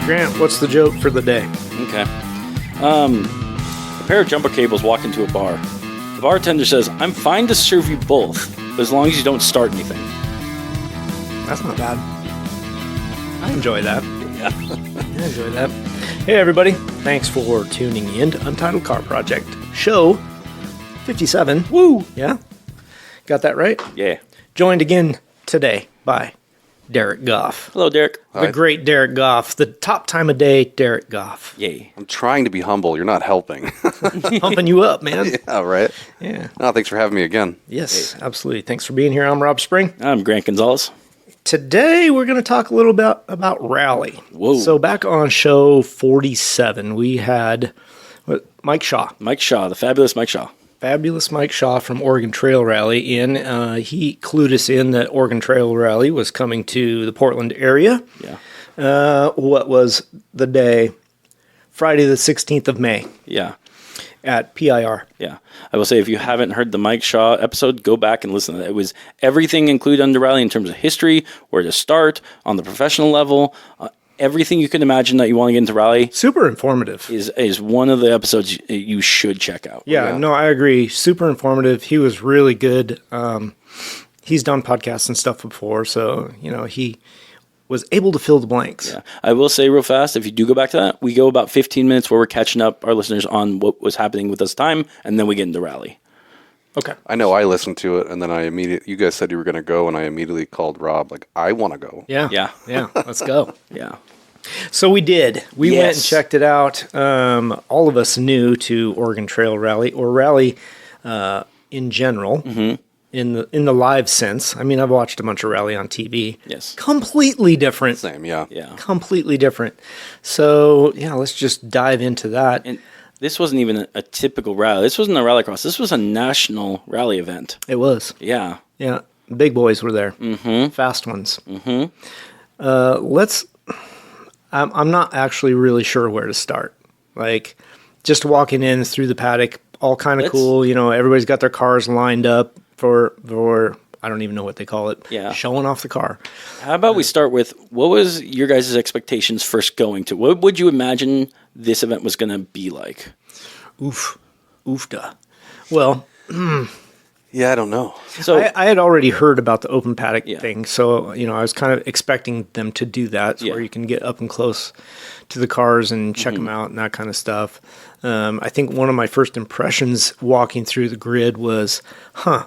Grant, what's the joke for the day? Okay. A pair of jumper cables walk into a bar. The bartender says, "I'm fine to serve you both, but as long as you don't start anything." That's not bad. I enjoy that. Yeah. I enjoy that. Hey, everybody. Thanks for tuning in to Untitled Car Project. Show 57. Woo! Yeah? Got that right? Yeah. Joined again today by Derek Goff. Hello, Derek. The great Derek Goff. The top time of day, Derek Goff. Yay. I'm trying to be humble. You're not helping. Pumping you up, man. Yeah, right? Yeah. Oh, thanks for having me again. Yes, absolutely. Thanks for being here. I'm Rob Spring. I'm Grant Gonzalez. Today, we're going to talk a little bit about rally. Whoa. So back on show 47, we had Mike Shaw. Mike Shaw, the fabulous Mike Shaw. Fabulous Mike Shaw from Oregon Trail Rally in. He clued us in that Oregon Trail Rally was coming to the Portland area. Yeah. What was the day? Friday the 16th of May Yeah. at PIR. Yeah. I will say, if you haven't heard the Mike Shaw episode, go back and listen to that. It was everything included under rally in terms of history, where to start, on the professional level, everything you can imagine that you want to get into rally Super informative. is one of the episodes you should check out. Yeah, no, I agree. Super informative. He was really good. He's done podcasts and stuff before, so, he was able to fill the blanks. Yeah. I will say real fast, if you do go back to that, we go about 15 minutes where we're catching up our listeners on what was happening with us time, and then we get into rally. Okay. I know I listened to it, and then you guys said you were going to go, and I immediately called Rob, like, I want to go. Yeah. Yeah. Yeah, let's go. Yeah. So we did. We went and Yes. checked it out. All of us new to Oregon Trail Rally, or rally in general, in the live sense. I mean, I've watched a bunch of rally on TV. Yes. Completely different. Same, yeah. Yeah. Completely different. So, yeah, let's just dive into that. And this wasn't even a typical rally. This wasn't a rallycross. This was a national rally event. It was. Yeah. Yeah. Big boys were there. Mm-hmm. Fast ones. Mm-hmm. I'm not actually really sure where to start. Like, just walking in through the paddock, all kind of cool. Everybody's got their cars lined up for I don't even know what they call it. Yeah. Showing off the car. How about we start with, what was your guys' expectations first going to? What would you imagine this event was going to be like? Oofda. Well, Yeah, I don't know. So I had already heard about the open paddock Yeah. thing, so I was kind of expecting them to do that, where you can get up and close to the cars and check them out and that kind of stuff. I think one of my first impressions walking through the grid was,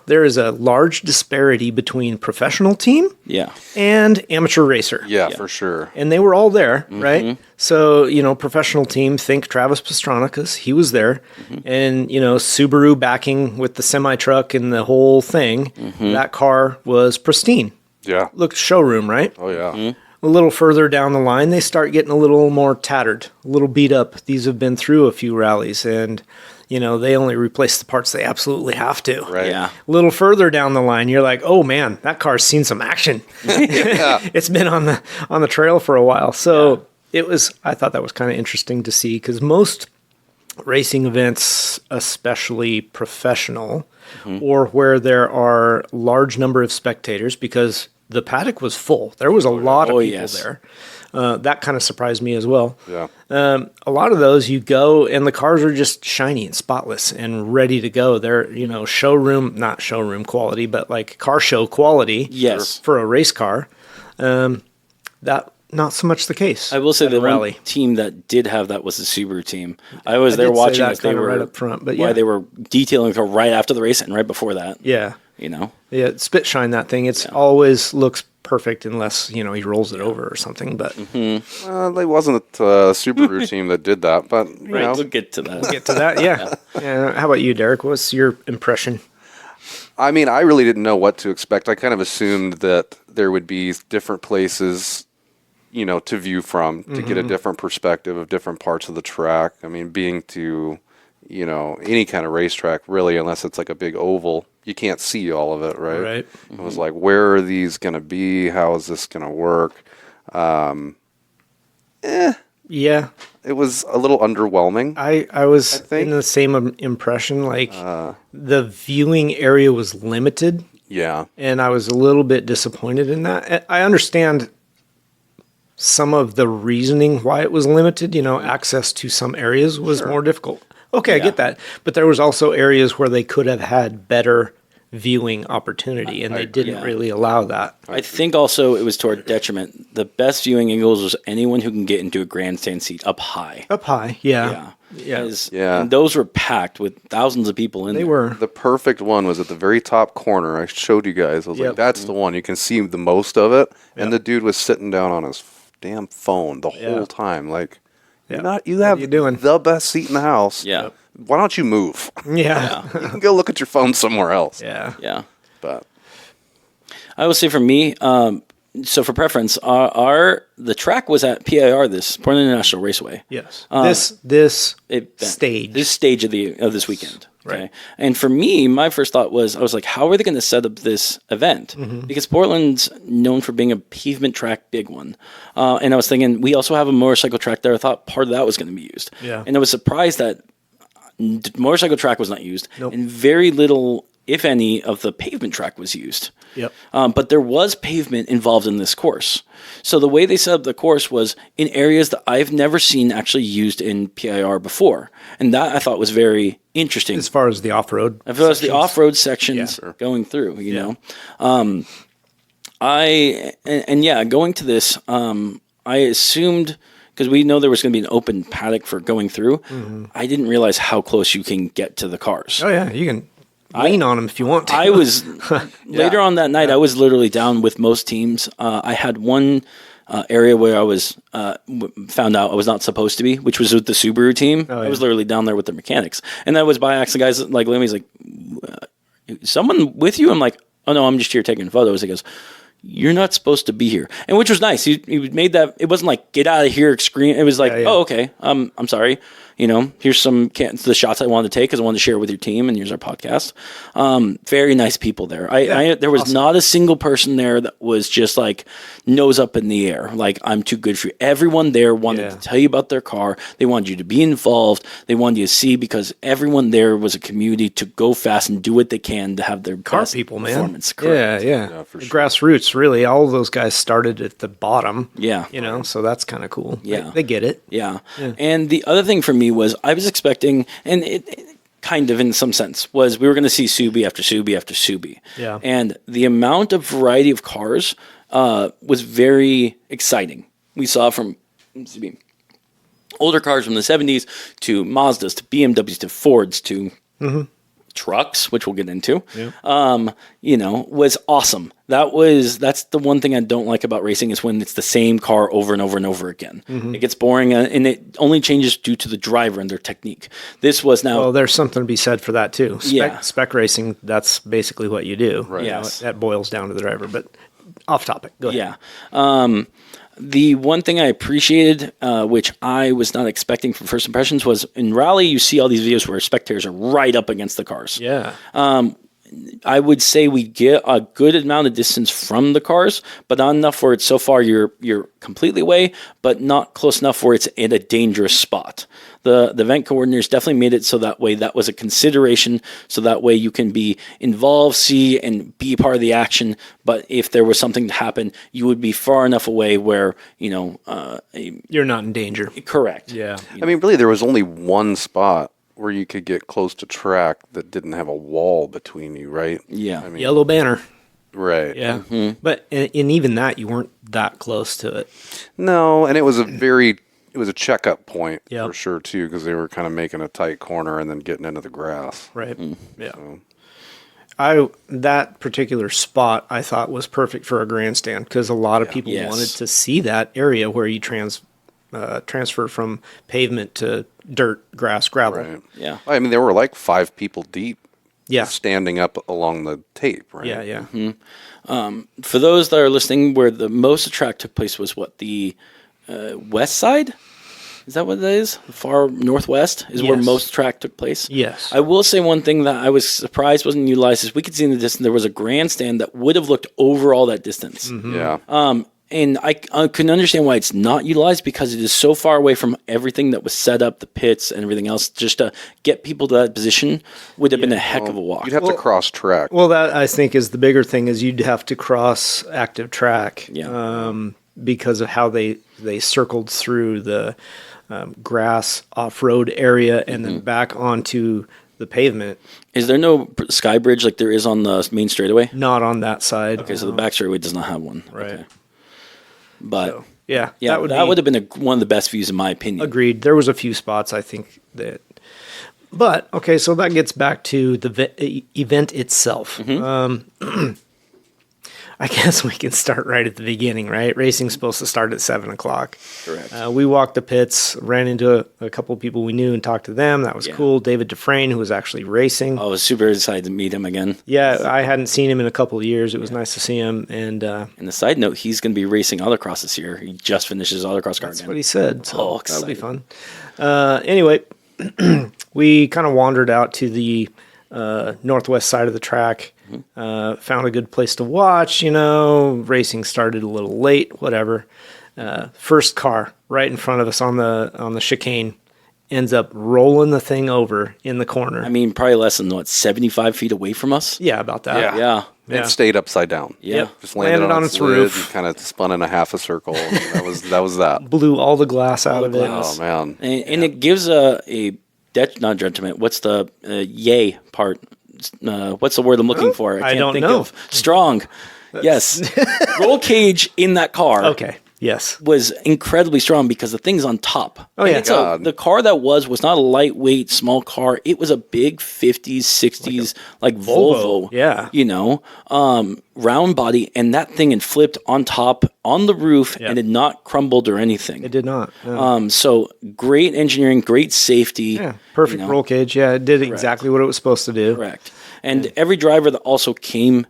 there is a large disparity between professional team yeah. and amateur racer. Yeah, for sure. And they were all there, right? So, professional team, think Travis Pastrana, because he was there. And, Subaru backing with the semi-truck and the whole thing. That car was pristine. Yeah. Looked showroom, right? Oh, yeah. A little further down the line, they start getting a little more tattered, a little beat up. These have been through a few rallies, and, they only replace the parts they absolutely have to. Right. Yeah. A little further down the line, you're like, oh man, that car's seen some action. It's been on the trail for a while. So I thought that was kind of interesting to see, because most racing events, especially professional, or where there are large number of spectators, because the paddock was full. There was a lot of people there. That kind of surprised me as well. Yeah. A lot of those, you go and the cars are just shiny and spotless and ready to go. They're, not showroom quality, but like car show quality. Yes. For a race car. That not so much the case. I will say the rally one team that did have that was the Subaru team. I was there watching as they were right up front, but why they were detailing the car right after the race and right before that. Yeah. Yeah, spit shine that thing. It's always looks perfect unless, he rolls it over or something. But It wasn't a Subaru team that did that, but, We'll get to that. get to that. Yeah. How about you, Derek? What's your impression? I mean, I really didn't know what to expect. I kind of assumed that there would be different places, to view from, to get a different perspective of different parts of the track. I mean, being to, any kind of racetrack, really, unless it's like a big oval, you can't see all of it, right? Right. It was like, where are these going to be? How is this going to work? Yeah. It was a little underwhelming. I was think. in the same impression. Like, the viewing area was limited. Yeah. And I was a little bit disappointed in that. I understand some of the reasoning why it was limited. Access to some areas was more difficult. Okay, I get that. But there was also areas where they could have had better viewing opportunity, and they didn't really allow that. I think also it was to our detriment. The best viewing angles was anyone who can get into a grandstand seat up high. Up high, yeah. And those were packed with thousands of people in there. They were. The perfect one was at the very top corner. I showed you guys. I was like, that's the one. You can see the most of it. And the dude was sitting down on his damn phone the whole time. Like, you have the best seat in the house. Yeah. Why don't you move? Yeah. You can go look at your phone somewhere else. Yeah. But I will say for me, so for preference, the track was at PIR, this Portland International Raceway. Yes. This stage. This stage of this weekend. Okay. Right. And for me, my first thought was, I was like, how are they going to set up this event? Because Portland's known for being a pavement track big one. And I was thinking, we also have a motorcycle track there. I thought part of that was going to be used. Yeah. And I was surprised that the motorcycle track was not used. Nope. And very little, if any, of the pavement track was used. Yep. But there was pavement involved in this course. So the way they set up the course was in areas that I've never seen actually used in PIR before. And that I thought was very interesting. As far as the off-road As far as the off-road sections going through, you know. Going to this, I assumed, because we know there was going to be an open paddock for going through, I didn't realize how close you can get to the cars. Oh, yeah. You can lean on them if you want to. I was, later on that night, I was literally down with most teams. I had one area where I was, found out I was not supposed to be, which was with the Subaru team. I was literally down there with the mechanics. And that was by accident. Guys like Limmy's like, someone with you? I'm like, oh no, I'm just here taking photos. He goes, you're not supposed to be here. And which was nice. He made that, it wasn't like, get out of here, scream. It was like, oh, okay, I'm sorry. You know, here's the shots I wanted to take because I wanted to share with your team, and here's our podcast. Very nice people there. There was not a single person there that was just like nose up in the air, like I'm too good for you. Everyone there wanted to tell you about their car. They wanted you to be involved. They wanted you to see, because everyone there was a community to go fast and do what they can to have their car best people, man. performance. Correct. Yeah, for sure. Grassroots, really. All of those guys started at the bottom. Yeah. You know, so that's kind of cool. Yeah. They get it. Yeah. And the other thing for me was I was expecting, and it kind of in some sense, was we were going to see Subi after Subi after Subi. Yeah. And the amount of variety of cars was very exciting. We saw from older cars from the 70s to Mazdas to BMWs to Fords to trucks, which we'll get into, was awesome. That's the one thing I don't like about racing, is when it's the same car over and over and over again. It gets boring, and it only changes due to the driver and their technique. This was now... Well, there's something to be said for that, too. Spec racing, that's basically what you do. Right. Yes. That boils down to the driver, but off topic. Go ahead. Yeah. The one thing I appreciated, which I was not expecting from first impressions, was in rally, you see all these videos where spectators are right up against the cars. Yeah. I would say we get a good amount of distance from the cars, but not enough where it's so far you're completely away, but not close enough where it's in a dangerous spot. The event coordinators definitely made it so that way that was a consideration, so that way you can be involved, see, and be part of the action. But if there was something to happen, you would be far enough away where, you're not in danger. Correct. Yeah. I mean, really, there was only one spot where you could get close to track that didn't have a wall between you, right? Yeah. I mean, Yellow banner. right. Yeah. But in even that, you weren't that close to it. No, and it was a checkup point Yep. for sure too, because they were kind of making a tight corner and then getting into the grass. Right. Yeah. So. That particular spot I thought was perfect for a grandstand, because a lot of people wanted to see that area where you transfer from pavement to dirt, grass, gravel. Right. Yeah. I mean, there were like 5 people deep. Yeah. Standing up along the tape, right? Yeah. For those that are listening, where the most of the track took place was the west side? Is that what that is? The far northwest is where most track took place? Yes. I will say one thing that I was surprised wasn't utilized is we could see in the distance there was a grandstand that would have looked over all that distance. Yeah. And I couldn't understand why it's not utilized, because it is so far away from everything that was set up, the pits and everything else. Just to get people to that position would have been a heck of a walk. You'd have to cross track. Well, that I think is the bigger thing, is you'd have to cross active track. Yeah. because of how they circled through the grass off-road area and then back onto the pavement. Is there no sky bridge like there is on the main straightaway? Not on that side. Okay, so the back straightaway does not have one. Right. Okay. But So, yeah, that would have been one of the best views in my opinion. agreed. There was a few spots I think that. But okay, so that gets back to the event itself. I guess we can start right at the beginning, right? Racing's supposed to start at 7:00. Correct. We walked the pits, ran into a couple of people we knew and talked to them. That was cool. David Dufresne, who was actually racing. I was super excited to meet him again. Yeah, I hadn't seen him in a couple of years. It was nice to see him. And And the side note, he's going to be racing autocross this year. He just finished his autocross car that's again. what he said. So Oh, that'll be fun. Anyway, we kind of wandered out to the northwest side of the track. Found a good place to watch. Racing started a little late. Whatever. First car right in front of us on the chicane ends up rolling the thing over in the corner. I mean, probably less than 75 feet away from us. Yeah, about that. Yeah. It stayed upside down. Yeah. Yep. Just landed on its roof. roof. Kind of spun in a half a circle. That was that. Blew all the glass out of it. Oh man. And it gives not detriment. What's the yay part? What's the word I'm looking for? I don't know. Strong. Yes. Roll cage in that car. Okay. Yes. Was incredibly strong because the thing's on top. Oh, yeah. The car that was not a lightweight small car. It was a big 50s, 60s like Volvo. Yeah. Round body, and that thing had flipped on top on the roof and had not crumbled or anything. It did not. Yeah. So great engineering, great safety. Yeah, perfect roll cage. Yeah, it did exactly what it was supposed to do. Correct. And every driver that also came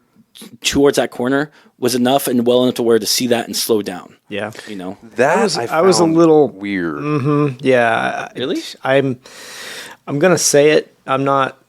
towards that corner was enough and well enough to where to see that and slow down. Yeah. That I was a little weird. Yeah. Really? I'm gonna say it. I'm not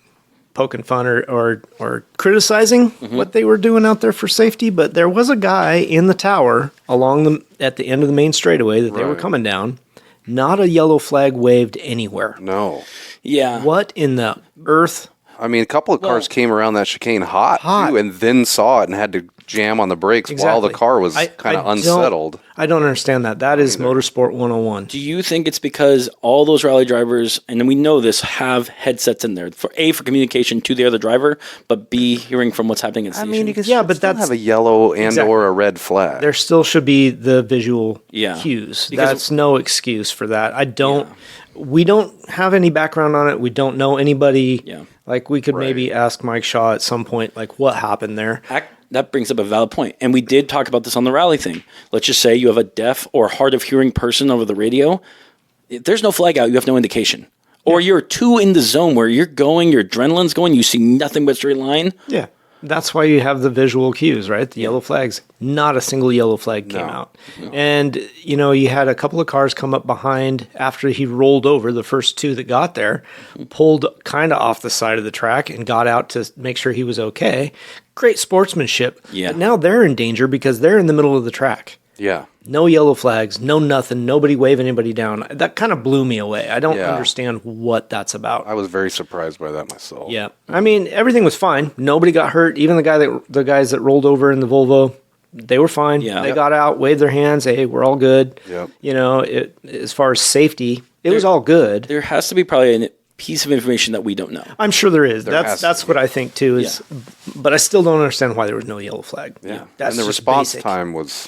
poking fun or criticizing what they were doing out there for safety, but there was a guy in the tower at the end of the main straightaway that they were coming down. Not a yellow flag waved anywhere. No. Yeah. What in the earth? I mean, a couple of cars came around that chicane hot. Too, and then saw it and had to jam on the brakes while the car was kind of unsettled. I don't understand that. That is motorsport 101. Do you think it's because all those rally drivers, and we know this, have headsets in there for communication to the other driver, but B, hearing from what's happening in the station? But that's have a yellow and or a red flag. There still should be the visual cues. Because that's no excuse for that. We don't have any background on it. We don't know anybody. Yeah. Like we could maybe ask Mike Shaw at some point, like what happened there. That brings up a valid point. And we did talk about this on the rally thing. Let's just say you have a deaf or hard of hearing person over the radio. If there's no flag out, you have no indication. Or you're too in the zone where you're going, your adrenaline's going, you see nothing but straight line. Yeah. That's why you have the visual cues, right? The yellow flags. Not a single yellow flag came out. No. And, you had a couple of cars come up behind after he rolled over, the first two that got there, pulled kind of off the side of the track and got out to make sure he was okay. Great sportsmanship. Yeah. But now they're in danger because they're in the middle of the track. Yeah. No yellow flags, no nothing, nobody waving anybody down. That kind of blew me away. I don't understand what that's about. I was very surprised by that myself. Yeah. I mean, everything was fine. Nobody got hurt. Even the guys that rolled over in the Volvo, they were fine. Yeah. They got out, waved their hands, hey, we're all good. Yep. As far as safety, it was all good. There has to be probably a piece of information that we don't know. I'm sure there is. That's what I think too is but I still don't understand why there was no yellow flag. Yeah. That's and the just response basic. time was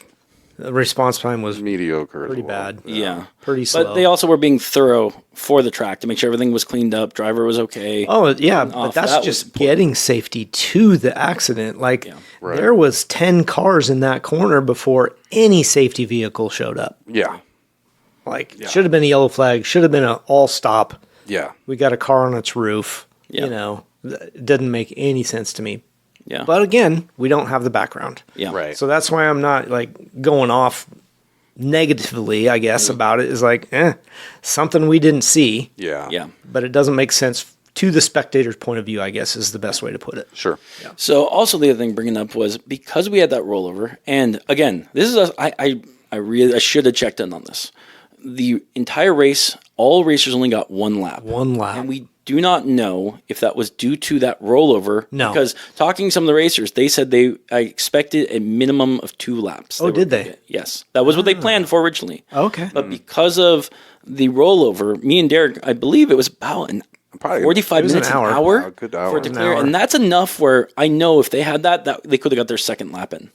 The response time was mediocre. pretty bad. Yeah. Pretty slow. But they also were being thorough for the track to make sure everything was cleaned up, driver was okay. Oh, yeah, but that's That just was getting safety to the accident. Like, Right. there was 10 cars in that corner before any safety vehicle showed up. Yeah. Like, should have been a yellow flag, should have been an all stop. Yeah. We got a car on its roof. Yeah. It didn't make any sense to me. Yeah. But again, we don't have the background. Yeah. Right. So that's why I'm not like going off negatively, I guess, about it. Is like, something we didn't see. Yeah. Yeah. But it doesn't make sense to the spectator's point of view, I guess, is the best way to put it. Sure. Yeah. So also the other thing bringing up was because we had that rollover, and again, this is I should have checked in on this. The entire race, all racers only got one lap. One lap. And we do not know if that was due to that rollover. No. Because talking to some of the racers, they said I expected a minimum of 2 laps. Oh, did they? Yes. That was what they planned for originally. Okay. But because of the rollover, me and Derek, I believe it was about Probably 45 minutes, an hour. hour, A good hour. for it to An clear. hour. And that's enough where I know if they had that they could have got their second lap in.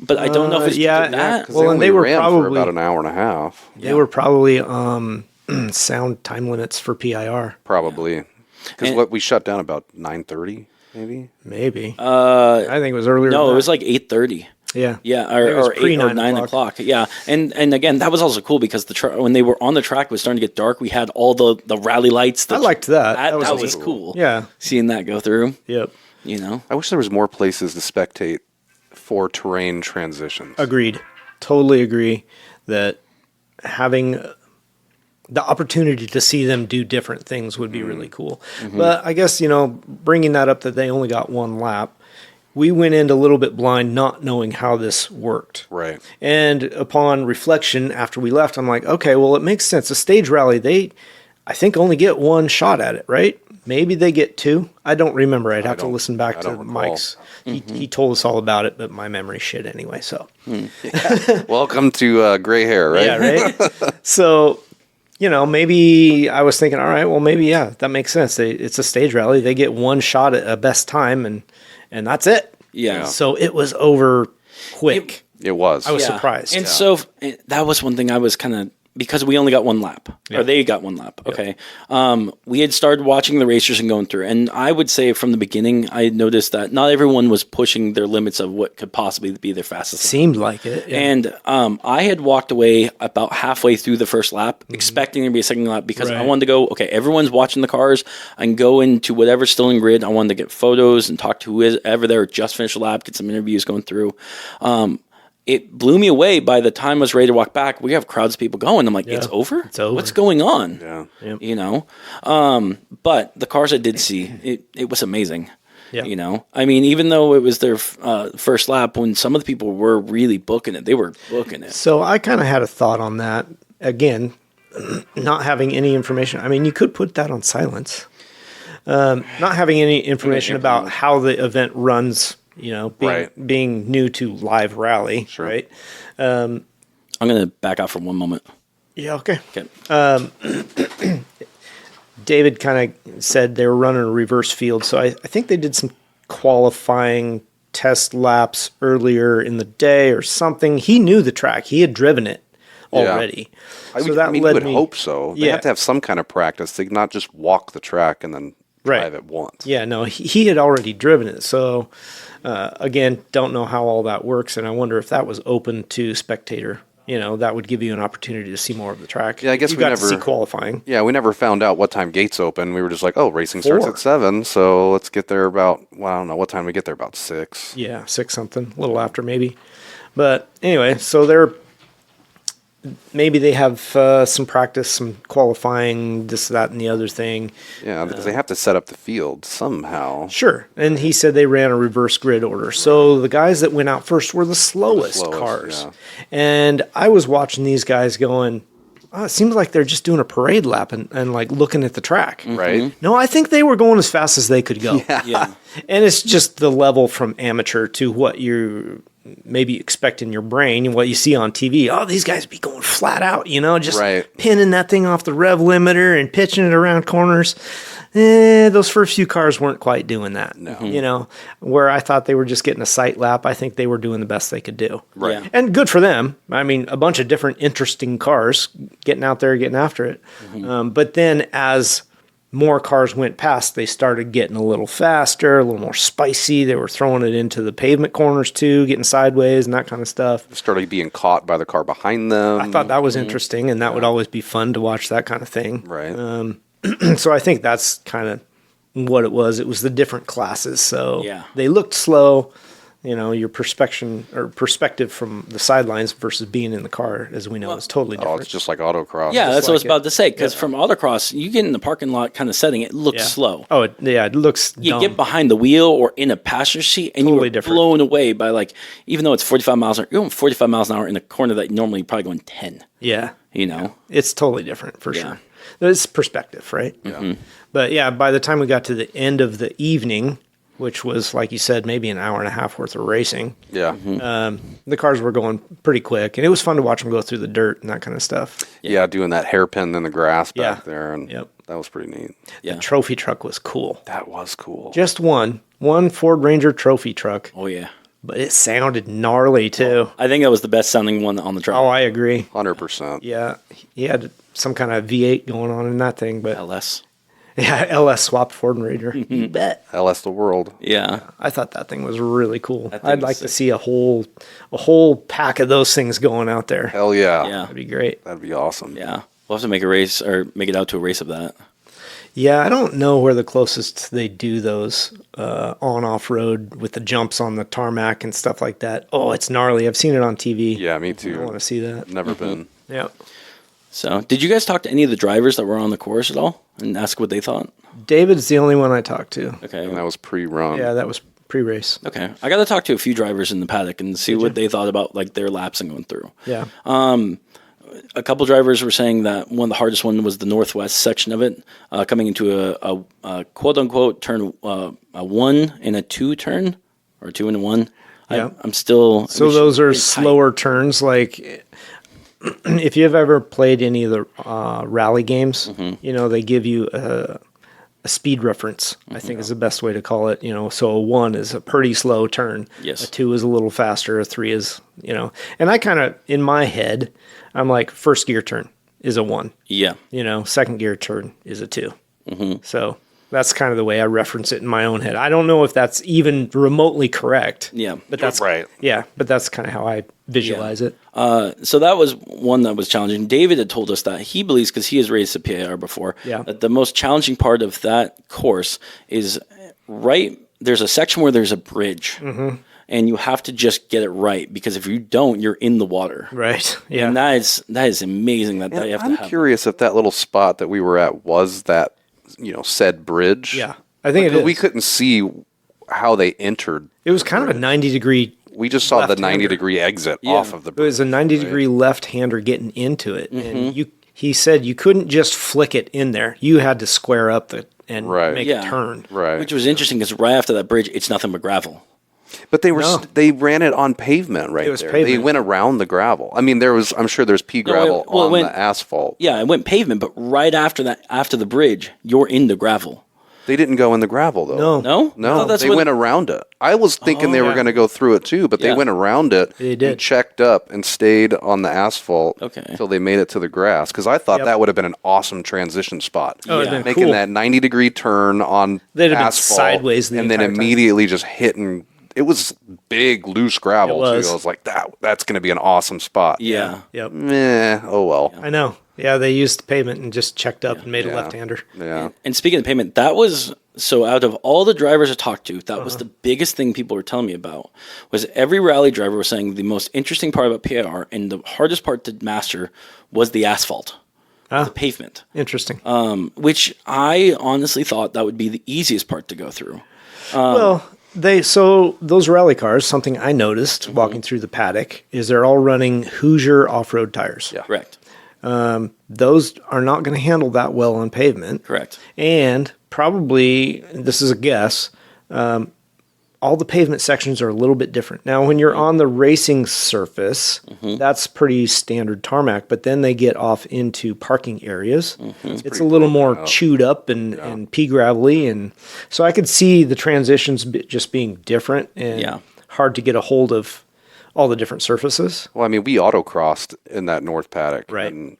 But I don't know if it's yeah, due to that. Because Well, and only they were ran for probably- about an hour and a half, They were probably sound time limits for PIR. probably. Because And- what we shut down about 9:30, maybe. Maybe. I think it was earlier. No, than it that. was like 8:30. Yeah. Yeah, It was or 8 pre- or 9 9 o'clock. Yeah, and again, that was also cool because when they were on the track, it was starting to get dark. We had all the rally lights. I liked that. That That was was cool. cool. Yeah. Seeing that go through, Yep. you know. I wish there was more places to spectate for terrain transitions. Agreed. Totally agree that having the opportunity to see them do different things would be really cool. But I guess, bringing that up that they only got 1 lap, we went in a little bit blind, not knowing how this worked. Right. And upon reflection, after we left, I'm like, okay, well, it makes sense. A stage rally, I think, only get 1 shot at it, right? Maybe they get 2. I don't remember. I'd have to listen back to recall. Mike's. He told us all about it, but my memory shit anyway. So Welcome to gray hair, right? yeah, right. So maybe I was thinking, all right, well, maybe that makes sense. It's a stage rally. They get 1 shot at a best time, and that's it. Yeah. So it was over quick. It was. I was surprised. And so that was one thing I was kind of, because we only got 1 lap, or they got 1 lap. Okay. We had started watching the racers and going through, and I would say from the beginning, I noticed that not everyone was pushing their limits of what could possibly be their fastest lap. Seemed like it. Yeah. And I had walked away about halfway through the first lap, expecting there to be a second lap because I Right. wanted to go, okay, everyone's watching the cars. I can go into whatever's still in grid. I wanted to get photos and talk to whoever there just finished the lap, get some interviews going through. It blew me away by the time I was ready to walk back. We have crowds of people going. I'm like, it's over? It's over. What's going on? Yeah. Yep. You know? But the cars I did see, it was amazing. Yeah. You know? I mean, even though it was their first lap, when some of the people were really booking it, they were booking it. So I kind of had a thought on that. Again, not having any information. I mean, you could put that on silence. Not having any information about how the event runs, being new to live rally, Sure. right? I'm going to back out for one moment. Yeah, okay. Okay. David kind of said they were running a reverse field, so I think they did some qualifying test laps earlier in the day or something. He knew the track. He had driven it already. I mean, you would hope so. They have to have some kind of practice. They not just walk the track and then drive it once. Yeah, no, he had already driven it. So, again, don't know how all that works, and I wonder if that was open to spectator. That would give you an opportunity to see more of the track. Yeah, I guess you we got never to see qualifying. Yeah, we never found out what time gates open. We were just like, oh, racing starts 4. at 7, so let's get there about, I don't know, what time we get there, about 6. Yeah, 6 something, a little after maybe. But anyway, so maybe they have some practice, some qualifying, this, that, and the other thing. Yeah, because they have to set up the field somehow. Sure. And he said they ran a reverse grid order. So the guys that went out first were the slowest cars. Yeah. And I was watching these guys going, it seems like they're just doing a parade lap and like looking at the track. Right? No, I think they were going as fast as they could go. Yeah. And it's just the level from amateur to what you maybe expect in your brain and what you see on TV. Oh, these guys be going flat out, just pinning that thing off the rev limiter and pitching it around corners. Those first few cars weren't quite doing that. No. Where I thought they were just getting a sight lap, I think they were doing the best they could do. Right. Yeah. And good for them. I mean, a bunch of different interesting cars getting out there, getting after it. But then as more cars went past, they started getting a little faster, a little more spicy. They were throwing it into the pavement corners too, getting sideways and that kind of stuff. Started being caught by the car behind them. I thought that was interesting, and that would always be fun to watch that kind of thing. Right. So I think that's kind of what it was. It was the different classes. So Yeah. they looked slow. Your perspective from the sidelines versus being in the car, as we know, is totally different. Oh, it's just like autocross. Yeah, that's what I was like about to say. Because from autocross, you get in the parking lot kind of setting, it looks slow. Oh, it looks You dumb. get behind the wheel or in a passenger seat, and Totally you are different. blown away by even though it's 45 miles an hour, you're going 45 miles an hour in a corner that normally you're probably going 10. Yeah. You know? It's totally different for Yeah. sure. It's perspective, right? Yeah. But yeah, by the time we got to the end of the evening, which was, like you said, maybe an hour and a half worth of racing, Yeah. the cars were going pretty quick, and it was fun to watch them go through the dirt and that kind of stuff. Yeah, doing that hairpin in the grass back Yeah. there, and Yep. that was pretty neat. Yeah. The trophy truck was cool. That was cool. Just one Ford Ranger trophy truck, Oh yeah. but it sounded gnarly too. I think that was the best sounding one on the track. Oh, I agree. 100%. Yeah, he had some kind of V8 going on in that thing, but LS. yeah, LS swapped Ford Ranger. You bet. LS the world. Yeah. I thought that thing was really cool. That I'd thing's like to sick. see a whole pack of those things going out there. Hell yeah. Yeah. That'd be great. That'd be awesome. Yeah. We'll have to make a race or make it out to a race of that. Yeah, I don't know where the closest they do those on-off road with the jumps on the tarmac and stuff like that. Oh, it's gnarly. I've seen it on TV. Yeah, me I too. want to see that. Never been. Yeah. So, did you guys talk to any of the drivers that were on the course at all and ask what they thought? David's the only one I talked to. Okay. And that was pre-run. Yeah, that was pre-race. Okay. I got to talk to a few drivers in the paddock and see what they thought about like their laps and going through. Yeah. A couple drivers were saying that one of the hardest one was the northwest section of it, coming into a quote unquote turn, a 1 and a 2 turn, or 2 and a 1. Yeah. I'm still. So those are slower turns. Like, if you've ever played any of the rally games, you know, they give you a speed reference, I think is the best way to call it. You know, so a 1 is a pretty slow turn. Yes. A 2 is a little faster. A 3 is, you know, and I kind of, in my head, I'm like, first gear turn is a 1. Yeah. You know, second gear turn is a 2. So that's kind of the way I reference it in my own head. I don't know if that's even remotely correct. Yeah. But that's right. Yeah, but that's kind of how I visualize it. So that was one that was challenging. David had told us that he believes, because he has raced a PIR before, Yeah. that the most challenging part of that course is there's a section where there's a bridge. And you have to just get it right, because if you don't, you're in the water. Right. Yeah. And that is amazing that And you have I'm to have. curious if that little spot that we were at was that, said bridge. Yeah. I think it Because is. we couldn't see how they entered. It was kind of a 90-degree. We just saw the Left-hander. 90-degree exit off of the It bridge. was a 90-degree left-hander getting into it, and he said you couldn't just flick it in there. You had to square up and Right. make Yeah. a turn. Right. Which was interesting, because right after that bridge, it's nothing but gravel. But they were No. they ran it on pavement right It was there. They pavement. went around the gravel. I mean, I'm sure there's pea No, gravel well, it on went- the asphalt. Yeah, it went pavement, but right after that, after the bridge, you're in the gravel. They didn't go in the gravel though. No. No? I No, thought that's they what- went around it. I was thinking they were yeah. going to go through it too, but they Yeah. went around it. They did. And checked up and stayed on the asphalt Okay. until they made it to the grass. Because I thought Yep. that would have been an awesome transition spot. Oh, it'd Yeah. been Making cool. that 90-degree turn on They'd have been asphalt sideways the and then entire time. immediately just hitting. It was big, loose gravel It was. too. I was like, that's going to be an awesome spot. Yeah. Yep. Meh. Oh well. I know. Yeah, they used pavement and just checked up and made a Yeah. left-hander. Yeah. And speaking of payment, that was so out of all the drivers I talked to, that was the biggest thing people were telling me about. Was every rally driver was saying the most interesting part about PIR and the hardest part to master was the asphalt, the pavement, Interesting. which I honestly thought that would be the easiest part to go through. Well, so those rally cars, something I noticed walking through the paddock is they're all running Hoosier off-road tires. Yeah. Correct. Those are not going to handle that well on pavement. Correct. And probably, this is a guess, all the pavement sections are a little bit different. Now, when you're on the racing surface, that's pretty standard tarmac, but then they get off into parking areas. It's a little more chewed up and pea gravelly. And so I could see the transitions just being different and hard to get a hold of all the different surfaces. Well, I mean, we autocrossed in that North Paddock. Right. And,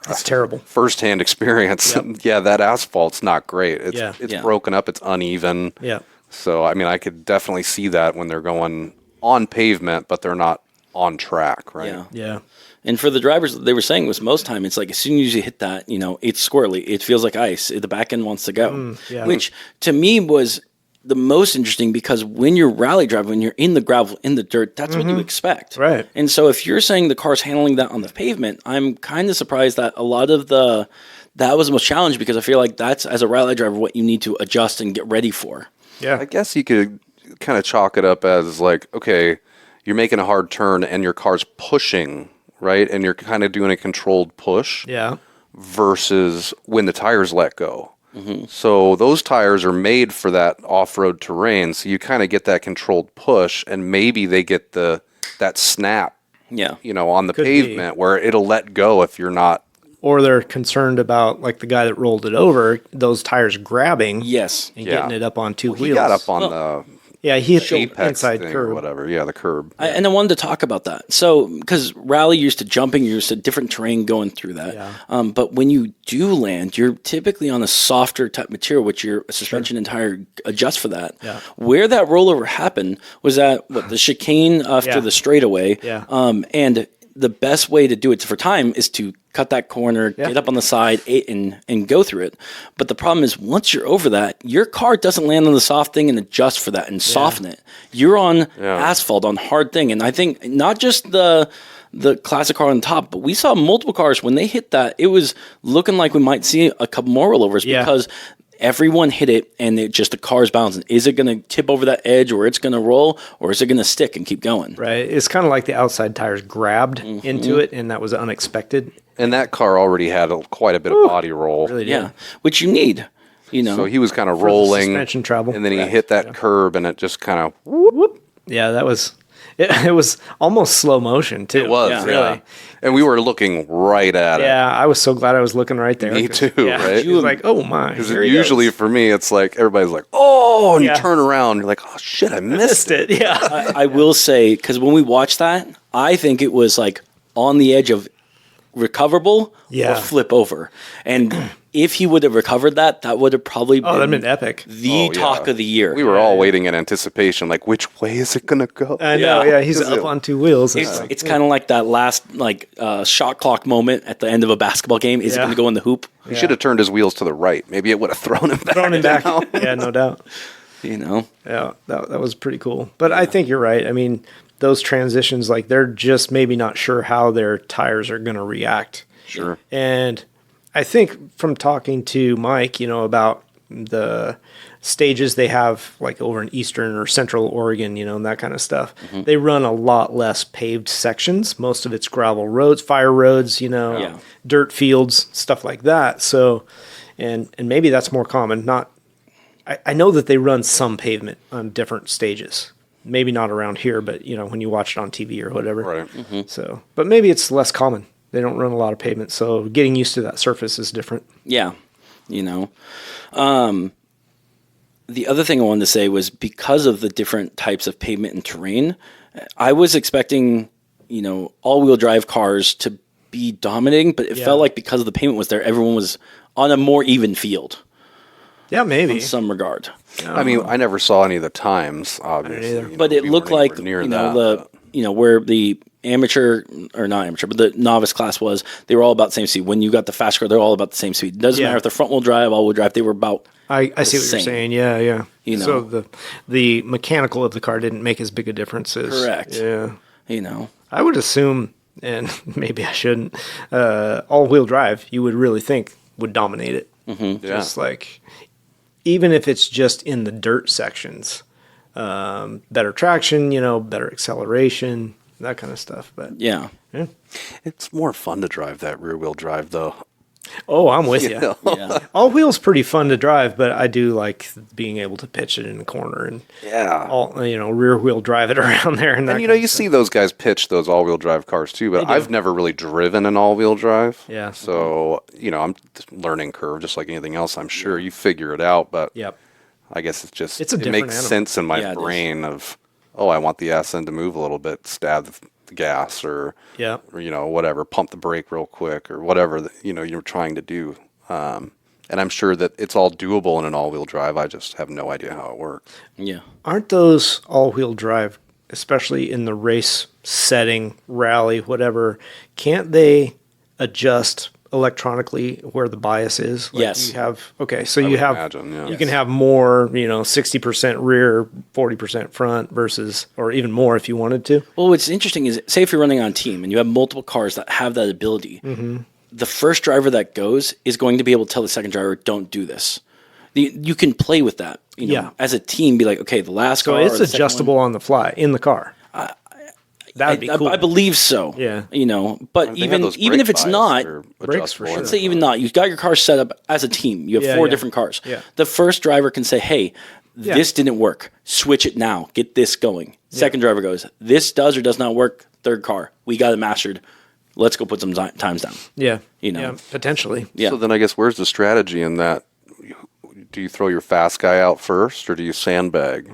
It's terrible. firsthand experience. Yep. Yeah, that asphalt's not great. It's Yeah. it's Yeah. broken up. It's uneven. Yeah. So I mean, I could definitely see that when they're going on pavement, but they're not on track, right? Yeah. Yeah. And for the drivers, they were saying was most time it's like as soon as you hit that, it's squirrely. It feels like ice. The back end wants to go, yeah. which to me was the most interesting, because when you're rally driving, when you're in the gravel, in the dirt, that's what you expect. Right. And so if you're saying the car's handling that on the pavement, I'm kind of surprised that a lot of that was the most challenging, because I feel like that's, as a rally driver, what you need to adjust and get ready for. Yeah. I guess you could kind of chalk it up as like, okay, you're making a hard turn and your car's pushing, right? And you're kind of doing a controlled push. Yeah. versus when the tires let go. Mm-hmm. So those tires are made for that off-road terrain, so you kind of get that controlled push, and maybe they get that snap, Yeah. on the Could pavement where it'll let go if you're not. Or they're concerned about, like the guy that rolled it over, those tires grabbing Yes. and getting it up on two He wheels. got up on the Yeah, he hit the apex inside thing curb. or whatever. Yeah, the curb. And I wanted to talk about that. So, because rally, you're used to jumping, you're used to different terrain going through that. Yeah. But when you do land, you're typically on a softer type material, which your suspension and tire adjust for that. Yeah. Where that rollover happened was at the chicane after Yeah. the straightaway. Yeah. And the best way to do it for time is to cut that corner, Yeah. get up on the side, and go through it. But the problem is, once you're over that, your car doesn't land on the soft thing and adjust for that and soften it. You're on asphalt, on hard thing. And I think not just the classic car on top, but we saw multiple cars when they hit that, it was looking like we might see a couple more rollovers because everyone hit it and the car's bouncing. Is it going to tip over that edge, or it's going to roll, or is it going to stick and keep going? Right. It's kind of like the outside tires grabbed into it, and that was unexpected. And that car already had quite a bit of body roll. Really did. Yeah, which you need, So he was kind of the rolling, suspension travel. and then he hit that curb, and it just kind of Whoop. Yeah, that was... It was almost slow motion, too. It was, Yeah. really. And we were looking right at it. Yeah, I was so glad I was looking right there. Me 'cause- too, yeah, right? She was like, oh my. Because here he usually goes. for me, it's like everybody's like, oh, and Yeah. you turn around, you're like, oh shit, I missed Missed it. Yeah. I will say, because when we watched that, I think it was like on the edge of recoverable or flip over. And if he would have recovered that, that would have probably Oh, that'd been been epic. the talk of the year. We were all waiting in anticipation, like, which way is it going to go? I know, Yeah. yeah. He's up on two wheels. It's kind of like that last shot clock moment at the end of a basketball game. Is it Yeah. going to go in the hoop? He should have turned his wheels to the right. Maybe it would have thrown him back. thrown him back. down. Yeah, no doubt. You know? Yeah, that was pretty cool. But I think you're right. I mean, those transitions, like they're just maybe not sure how their tires are going to react. Sure. And I think from talking to Mike, about the stages they have like over in Eastern or Central Oregon, and that kind of stuff, they run a lot less paved sections. Most of it's gravel roads, fire roads, dirt fields, stuff like that. So, and maybe that's more common. I know that they run some pavement on different stages. Maybe not around here, but when you watch it on TV or whatever. Right. So, but maybe it's less common. They don't run a lot of pavement, so getting used to that surface is different. Yeah. The other thing I wanted to say was because of the different types of pavement and terrain, I was expecting, all-wheel drive cars to be dominating, but it felt like because the pavement was there, everyone was on a more even field. Yeah, maybe. In some regard. I mean, I never saw any of the times, obviously. But it looked like, near that. where the amateur, or not amateur, but the novice class was, they were all about the same speed. When you got the fast car, they're all about the same speed. It doesn't matter if they're front-wheel drive, all-wheel drive, they were about I see what same. you're saying. Yeah. You know. So the mechanical of the car didn't make as big a difference as... Correct. Yeah. I would assume, and maybe I shouldn't, all-wheel drive, you would really think would dominate it. Yeah. Just like, even if it's just in the dirt sections, better traction, better acceleration, that kind of stuff. But Yeah. It's more fun to drive that rear-wheel drive, though. oh, I'm with you. Yeah. All wheel's pretty fun to drive, but I do like being able to pitch it in the corner and rear wheel drive it around there. And that And you see those guys pitch those all-wheel drive cars too, but I've never really driven an all-wheel drive. Yeah. So I'm just learning curve, just like anything else. I'm sure you figure it out, but Yep. I guess it's a it different makes animal. sense in my Yeah, it is. brain of, I want the ass end to move a little bit, stab the gas, or Yeah. whatever, pump the brake real quick, or whatever you're trying to do. And I'm sure that it's all doable in an all-wheel drive. I just have no idea how it works. Yeah. Aren't those all-wheel drive, especially in the race setting, rally, whatever, can't they adjust electronically where the bias is? Like Yes. You have, so I you would have, imagine, yeah. you can have more, 60% rear, 40% front versus, or even more if you wanted to. Well, what's interesting is, say if you're running on a team and you have multiple cars that have that ability, the first driver that goes is going to be able to tell the second driver, don't do this. You can play with that. Yeah. As a team, be like, okay, the last So car. it's or the second adjustable on the fly in the car. That would be cool. I believe so. Yeah. But even if it's not, brakes for sure. let's say even not, you've got your car set up as a team. You have 4 different cars. Yeah. The first driver can say, hey, this didn't work. Switch it now. Get this going. Second driver goes, this does or does not work. Third car, we got it mastered. Let's go put some times down. Yeah. Yeah, potentially. Yeah. So then I guess where's the strategy in that? Do you throw your fast guy out first, or do you sandbag?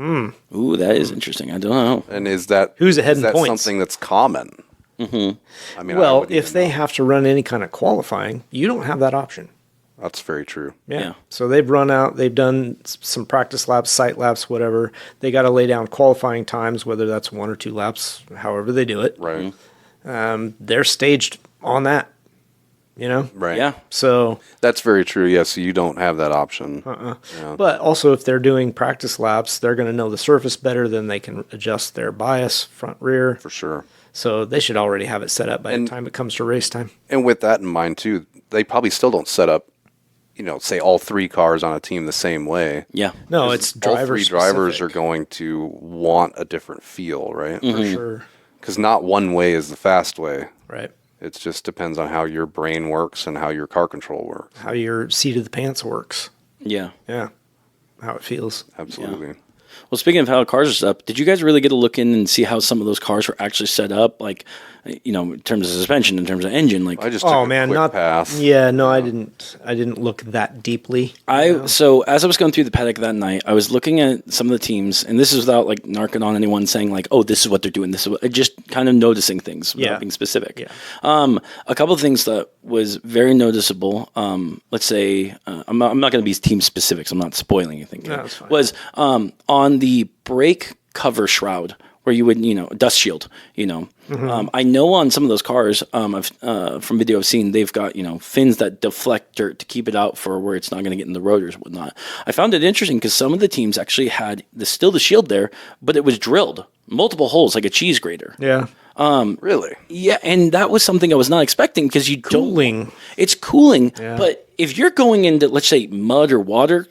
Ooh, that is interesting. I don't know. And is that Who's ahead in points? Something that's common? Mm-hmm. I mean, well, if they have to run any kind of qualifying, you don't have that option. That's very true. Yeah. So they've run out. They've done some practice laps, site laps, whatever. They got to lay down qualifying times, whether that's 1 or 2 laps, however they do it. Right. They're staged on that. Right. Yeah. So that's very true. Yeah. So you don't have that option. Yeah. But also, if they're doing practice laps, they're going to know the surface better. Then they can adjust their bias, front, rear. For sure. So they should already have it set up by the time it comes to race time. And with that in mind, too, they probably still don't set up, say all 3 cars on a team the same way. Yeah. No, it's driver all 3 drivers are going to want a different feel, right? For sure. Because not one way is the fast way. Right. It just depends on how your brain works and how your car control works. How your seat of the pants works. Yeah. Yeah. How it feels. Absolutely. Yeah. Well, speaking of how cars are set up, did you guys really get to look in and see how some of those cars were actually set up? Like, in terms of suspension, in terms of engine, like I just took a quick pass. Yeah, no, I didn't look that deeply. So as I was going through the paddock that night, I was looking at some of the teams, and this is without like narking on anyone saying like, oh, this is what they're doing. This is what, just kind of noticing things without being specific. Yeah. A couple of things that was very noticeable. Let's say I'm not going to be team specifics. I'm not spoiling anything. No, that's fine. Was on the brake cover shroud, where you would, dust shield, I know on some of those cars, from video I've seen, they've got, fins that deflect dirt to keep it out for where it's not going to get in the rotors and whatnot. I found it interesting because some of the teams actually had still the shield there, but it was drilled multiple holes like a cheese grater. Yeah. Really? Yeah, and that was something I was not expecting because Cooling. It's cooling, Yeah. but if you're going into, let's say, mud or water,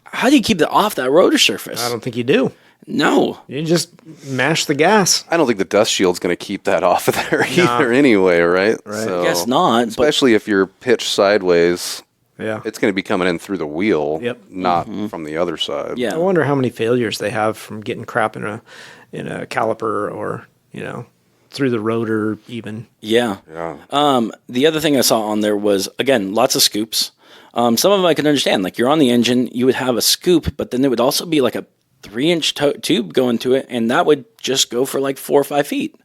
how do you keep that off that rotor surface? I don't think you do. No. You just mash the gas. I don't think the dust shield's going to keep that off of there either anyway, right? Right. I guess not. Especially if you're pitched sideways, Yeah. it's going to be coming in through the wheel, Yep. not from the other side. Yeah. I wonder how many failures they have from getting crap in a caliper or, through the rotor even. Yeah. Yeah. The other thing I saw on there was, again, lots of scoops. Some of them I can understand. Like you're on the engine, you would have a scoop, but then there would also be like a 3-inch tube going to it, and that would just go for like 4 or 5 feet.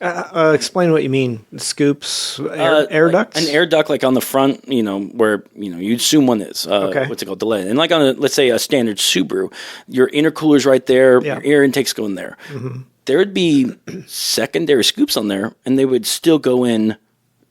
Explain what you mean. Scoops, air ducts? An air duct, like on the front, where, you'd assume one is. Okay. What's it called? The lead. And like on, let's say, a standard Subaru, your intercooler's right there, Yeah. your air intake's going there. Mm-hmm. There would be secondary scoops on there, and they would still go in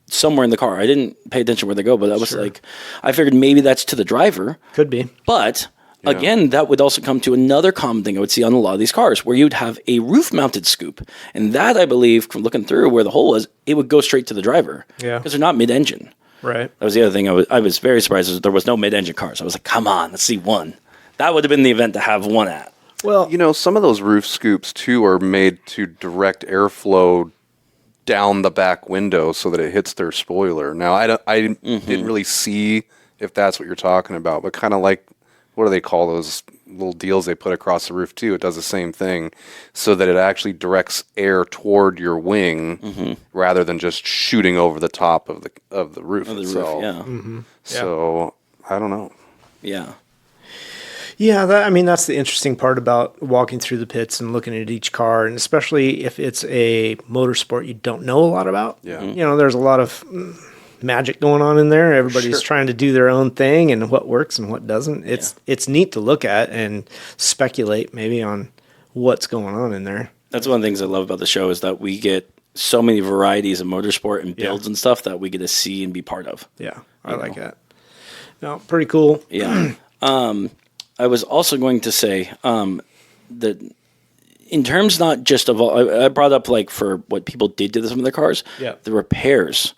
somewhere in the car. I didn't pay attention where they go, but I was like, I figured maybe that's to the driver. Could be. But again, that would also come to another common thing I would see on a lot of these cars, where you'd have a roof-mounted scoop, and that I believe, from looking through where the hole was, it would go straight to the driver. Yeah, because they're not mid-engine. Right. That was the other thing. I was very surprised that there was no mid-engine cars. I was like, come on, let's see one. That would have been the event to have one at. Well, some of those roof scoops too are made to direct airflow down the back window so that it hits their spoiler. Now, I didn't really see if that's what you're talking about, but kind of like, what do they call those little deals they put across the roof too? It does the same thing, so that it actually directs air toward your wing rather than just shooting over the top of the roof itself. Yeah. Mm-hmm. So I don't know. Yeah. Yeah, that's the interesting part about walking through the pits and looking at each car, and especially if it's a motorsport you don't know a lot about. Yeah. There's a lot of magic going on in there. Everybody's trying to do their own thing, and what works and what doesn't. It's neat to look at and speculate maybe on what's going on in there. That's one of the things I love about the show, is that we get so many varieties of motorsport and builds and stuff that we get to see and be part of. Yeah, I like that. No, pretty cool. Yeah. I was also going to say that in terms not just of all, I brought up like for what people did to some of their cars, the repairs.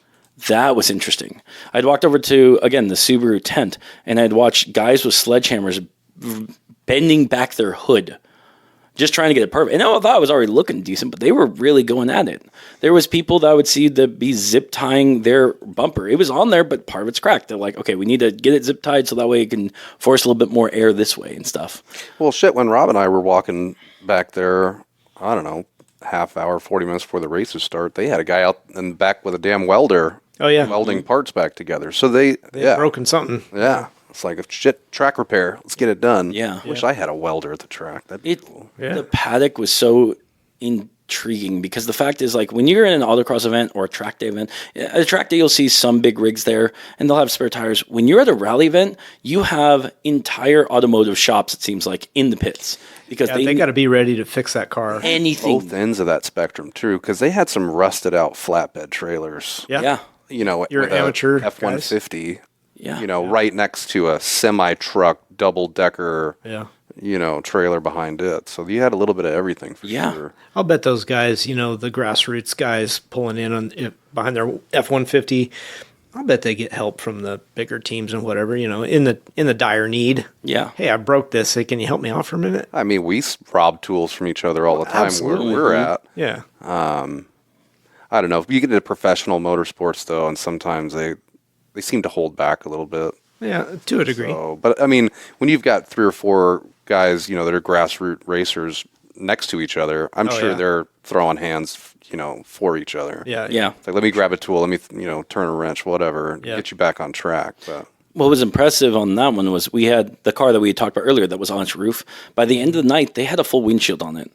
That was interesting. I'd walked over to, again, the Subaru tent, and I'd watched guys with sledgehammers bending back their hood just trying to get it perfect. And I thought it was already looking decent, but they were really going at it. There was people that I would see that be zip tying their bumper. It was on there, but part of it's cracked. They're like, okay, we need to get it zip tied so that way it can force a little bit more air this way and stuff. Well, shit, when Rob and I were walking back there, I don't know, half hour, 40 minutes before the races start, they had a guy out in the back with a damn welder. Oh, yeah. Welding parts back together. So they've broken something. Yeah. It's like, shit, track repair. Let's get it done. Yeah. Wish I had a welder at the track. That'd be cool. Yeah. The paddock was so intriguing because the fact is, like, when you're in an autocross event or a track day event, at a track day, you'll see some big rigs there and they'll have spare tires. When you're at a rally event, you have entire automotive shops, it seems like, in the pits. Because they got to be ready to fix that car. Anything. Both ends of that spectrum, true, because they had some rusted out flatbed trailers. Yeah. You know, Your with amateur a F-150. Yeah. You know, right next to a semi-truck, double-decker, Yeah. you know, trailer behind it. So you had a little bit of everything for sure. I'll bet those guys, you know, the grassroots guys pulling in on behind their F-150, I'll bet they get help from the bigger teams and whatever, you know, in the dire need. Yeah. Hey, I broke this. Hey, can you help me out for a minute? I mean, we rob tools from each other all the time where Absolutely. we're at. Yeah. I don't know. You get into professional motorsports, though, and sometimes they seem to hold back a little bit. Yeah, to a degree. So, but, I mean, when you've got 3 or 4 guys, you know, that are grassroots racers next to each other, I'm sure they're throwing hands, you know, for each other. Yeah. Yeah. It's like, let me grab a tool, let me, you know, turn a wrench, whatever, and Yeah. get you back on track. But What was impressive on that one was we had the car that we had talked about earlier that was on its roof. By the end of the night, they had a full windshield on it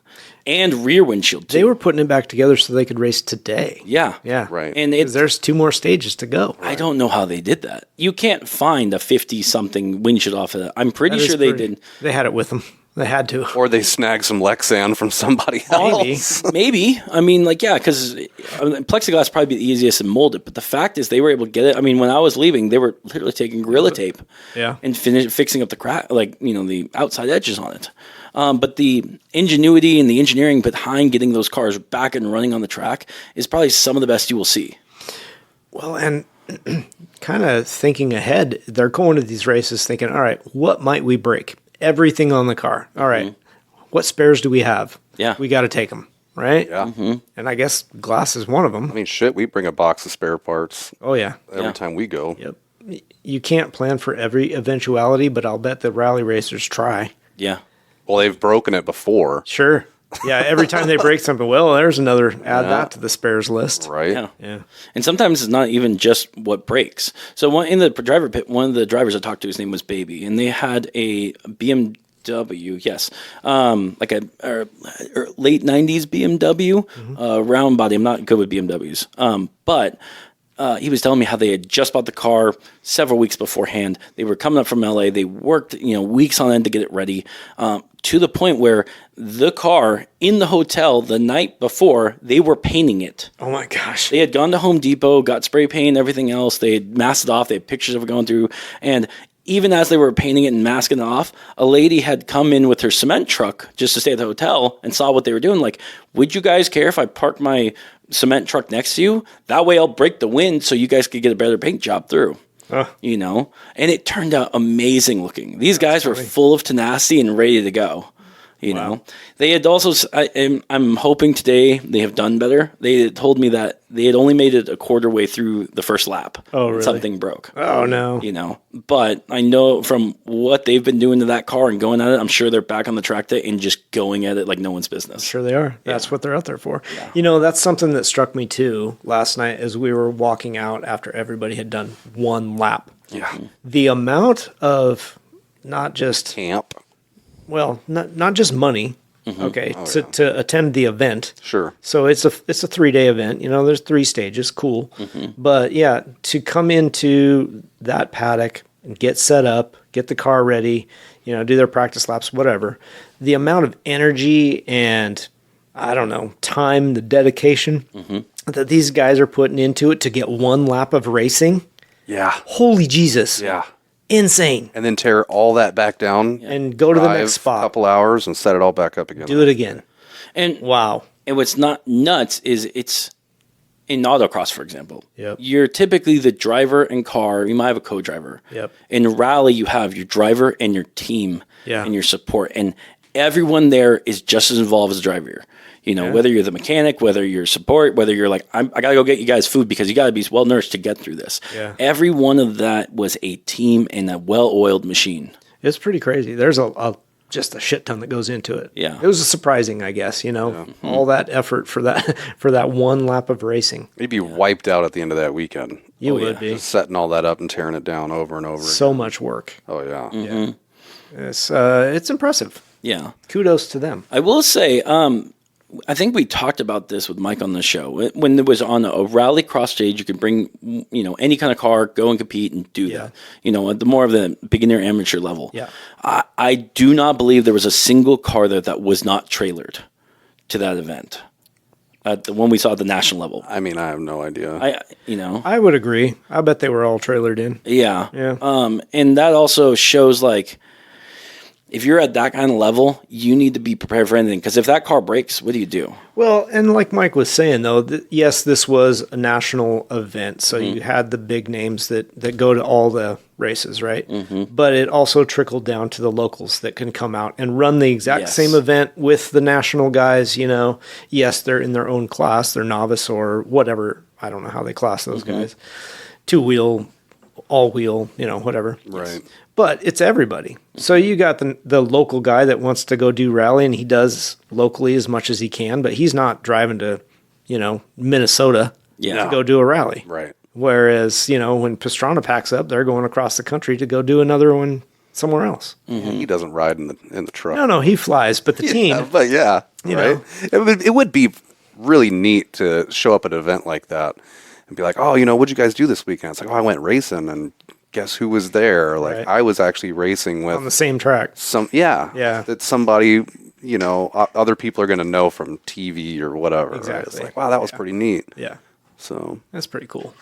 and rear windshield too. They were putting it back together so they could race today. Yeah. Yeah. Right. And 'Cause there's 2 more stages to go. I don't know how they did that. You can't find a 50-something windshield off of that. I'm pretty sure they did. They had it with them. They had to. or they snag some Lexan from somebody else. Maybe. I mean, like, yeah, because plexiglass probably be the easiest to mold it. But the fact is, they were able to get it. I mean, when I was leaving, they were literally taking Gorilla Tape and fixing up the crack, like, you know, the outside edges on it. But the ingenuity and the engineering behind getting those cars back and running on the track is probably some of the best you will see. Well, and kind of thinking ahead, they're going to these races thinking, all right, what might we break? Everything on the car. All right, what spares do we have? Yeah. We got to take them, right? Yeah. And I guess glass is one of them. I mean, shit, we bring a box of spare parts Oh, yeah. every time we go. Yep. You can't plan for every eventuality, but I'll bet the rally racers try. Yeah. Well, they've broken it before, Sure. Yeah, every time they break something, well, there's another, add that to the spares list. right? Yeah. Yeah. And sometimes it's not even just what breaks. So in the driver pit, one of the drivers I talked to, his name was Baby, and they had a BMW, yes, like a late 90s BMW round body. I'm not good with BMWs, but he was telling me how they had just bought the car several weeks beforehand. They were coming up from LA. They worked, you know, weeks on end to get it ready, to the point where the car in the hotel the night before, they were painting it. Oh my gosh. They had gone to Home Depot, got spray paint, everything else. They had masked it off. They had pictures of it going through. And even as they were painting it and masking it off, a lady had come in with her cement truck just to stay at the hotel and saw what they were doing. Like, would you guys care if I parked my cement truck next to you? That way I'll break the wind so you guys could get a better paint job through. You know? And it turned out amazing looking. These guys were full of tenacity and ready to go. You know, they had also, I'm hoping today they have done better. They had told me that they had only made it a quarter way through the first lap. Oh, really? Something broke. Oh, no. You know, but I know from what they've been doing to that car and going at it, I'm sure they're back on the track day and just going at it like no one's business. Sure they are. That's what they're out there for. Yeah. You know, that's something that struck me too last night as we were walking out after everybody had done one lap. Yeah. The amount of not just Camp. well, not just money, okay, to attend the event. Sure. So it's a 3-day event. You know, there's 3 stages. Cool. But yeah, to come into that paddock and get set up, get the car ready, you know, do their practice laps, whatever. The amount of energy and I don't know, time, the dedication that these guys are putting into it to get one lap of racing. Yeah. Holy Jesus. Yeah. Insane. And then tear all that back down And go to the drive next spot. a couple hours and set it all back up again. Do it again. And Wow. And what's not nuts is it's in autocross, for example. Yep. You're typically the driver and car. You might have a co-driver. Yep. In rally, you have your driver and your team Yeah. and your support. And everyone there is just as involved as the driver. You know, whether you're the mechanic, whether you're support, whether you're like, I got to go get you guys food because you got to be well nourished to get through this. Yeah. Every one of that was a team and a well-oiled machine. It's pretty crazy. There's just a shit ton that goes into it. Yeah. It was surprising, I guess, all that effort for that one lap of racing. You'd be wiped out at the end of that weekend. You would be. Just setting all that up and tearing it down over and over So again. much work. Oh, yeah. Yeah. It's impressive. Yeah. Kudos to them. I will say, I think we talked about this with Mike on the show. When it was on a rally cross stage, you could bring, any kind of car, go and compete and do that. At the more of the beginner amateur level. Yeah. I do not believe there was a single car there that was not trailered to that event. At the one we saw at the national level. I mean, I have no idea. I would agree. I bet they were all trailered in. Yeah. Yeah. And that also shows like, if you're at that kind of level, you need to be prepared for anything. Because if that car breaks, what do you do? Well, and like Mike was saying, though, yes, this was a national event. So you had the big names that go to all the races, right? Mm-hmm. But it also trickled down to the locals that can come out and run the exact same event with the national guys. Yes, they're in their own class. They're novice or whatever. I don't know how they class those guys. Two-wheel, all-wheel, whatever. Right. But it's everybody. So you got the local guy that wants to go do rally, and he does locally as much as he can, but he's not driving to, Minnesota to go do a rally. Right. Whereas, when Pastrana packs up, they're going across the country to go do another one somewhere else. Mm-hmm. He doesn't ride in the truck. No, he flies, but the team. But right. It would be really neat to show up at an event like that and be like, oh, what'd you guys do this weekend? It's like, oh, I went racing, and guess who was there? Like, Right. I was actually racing with On the same track. that somebody, other people are going to know from TV or whatever. Exactly. Right? It's like, wow, that was pretty neat. Yeah. So That's pretty cool.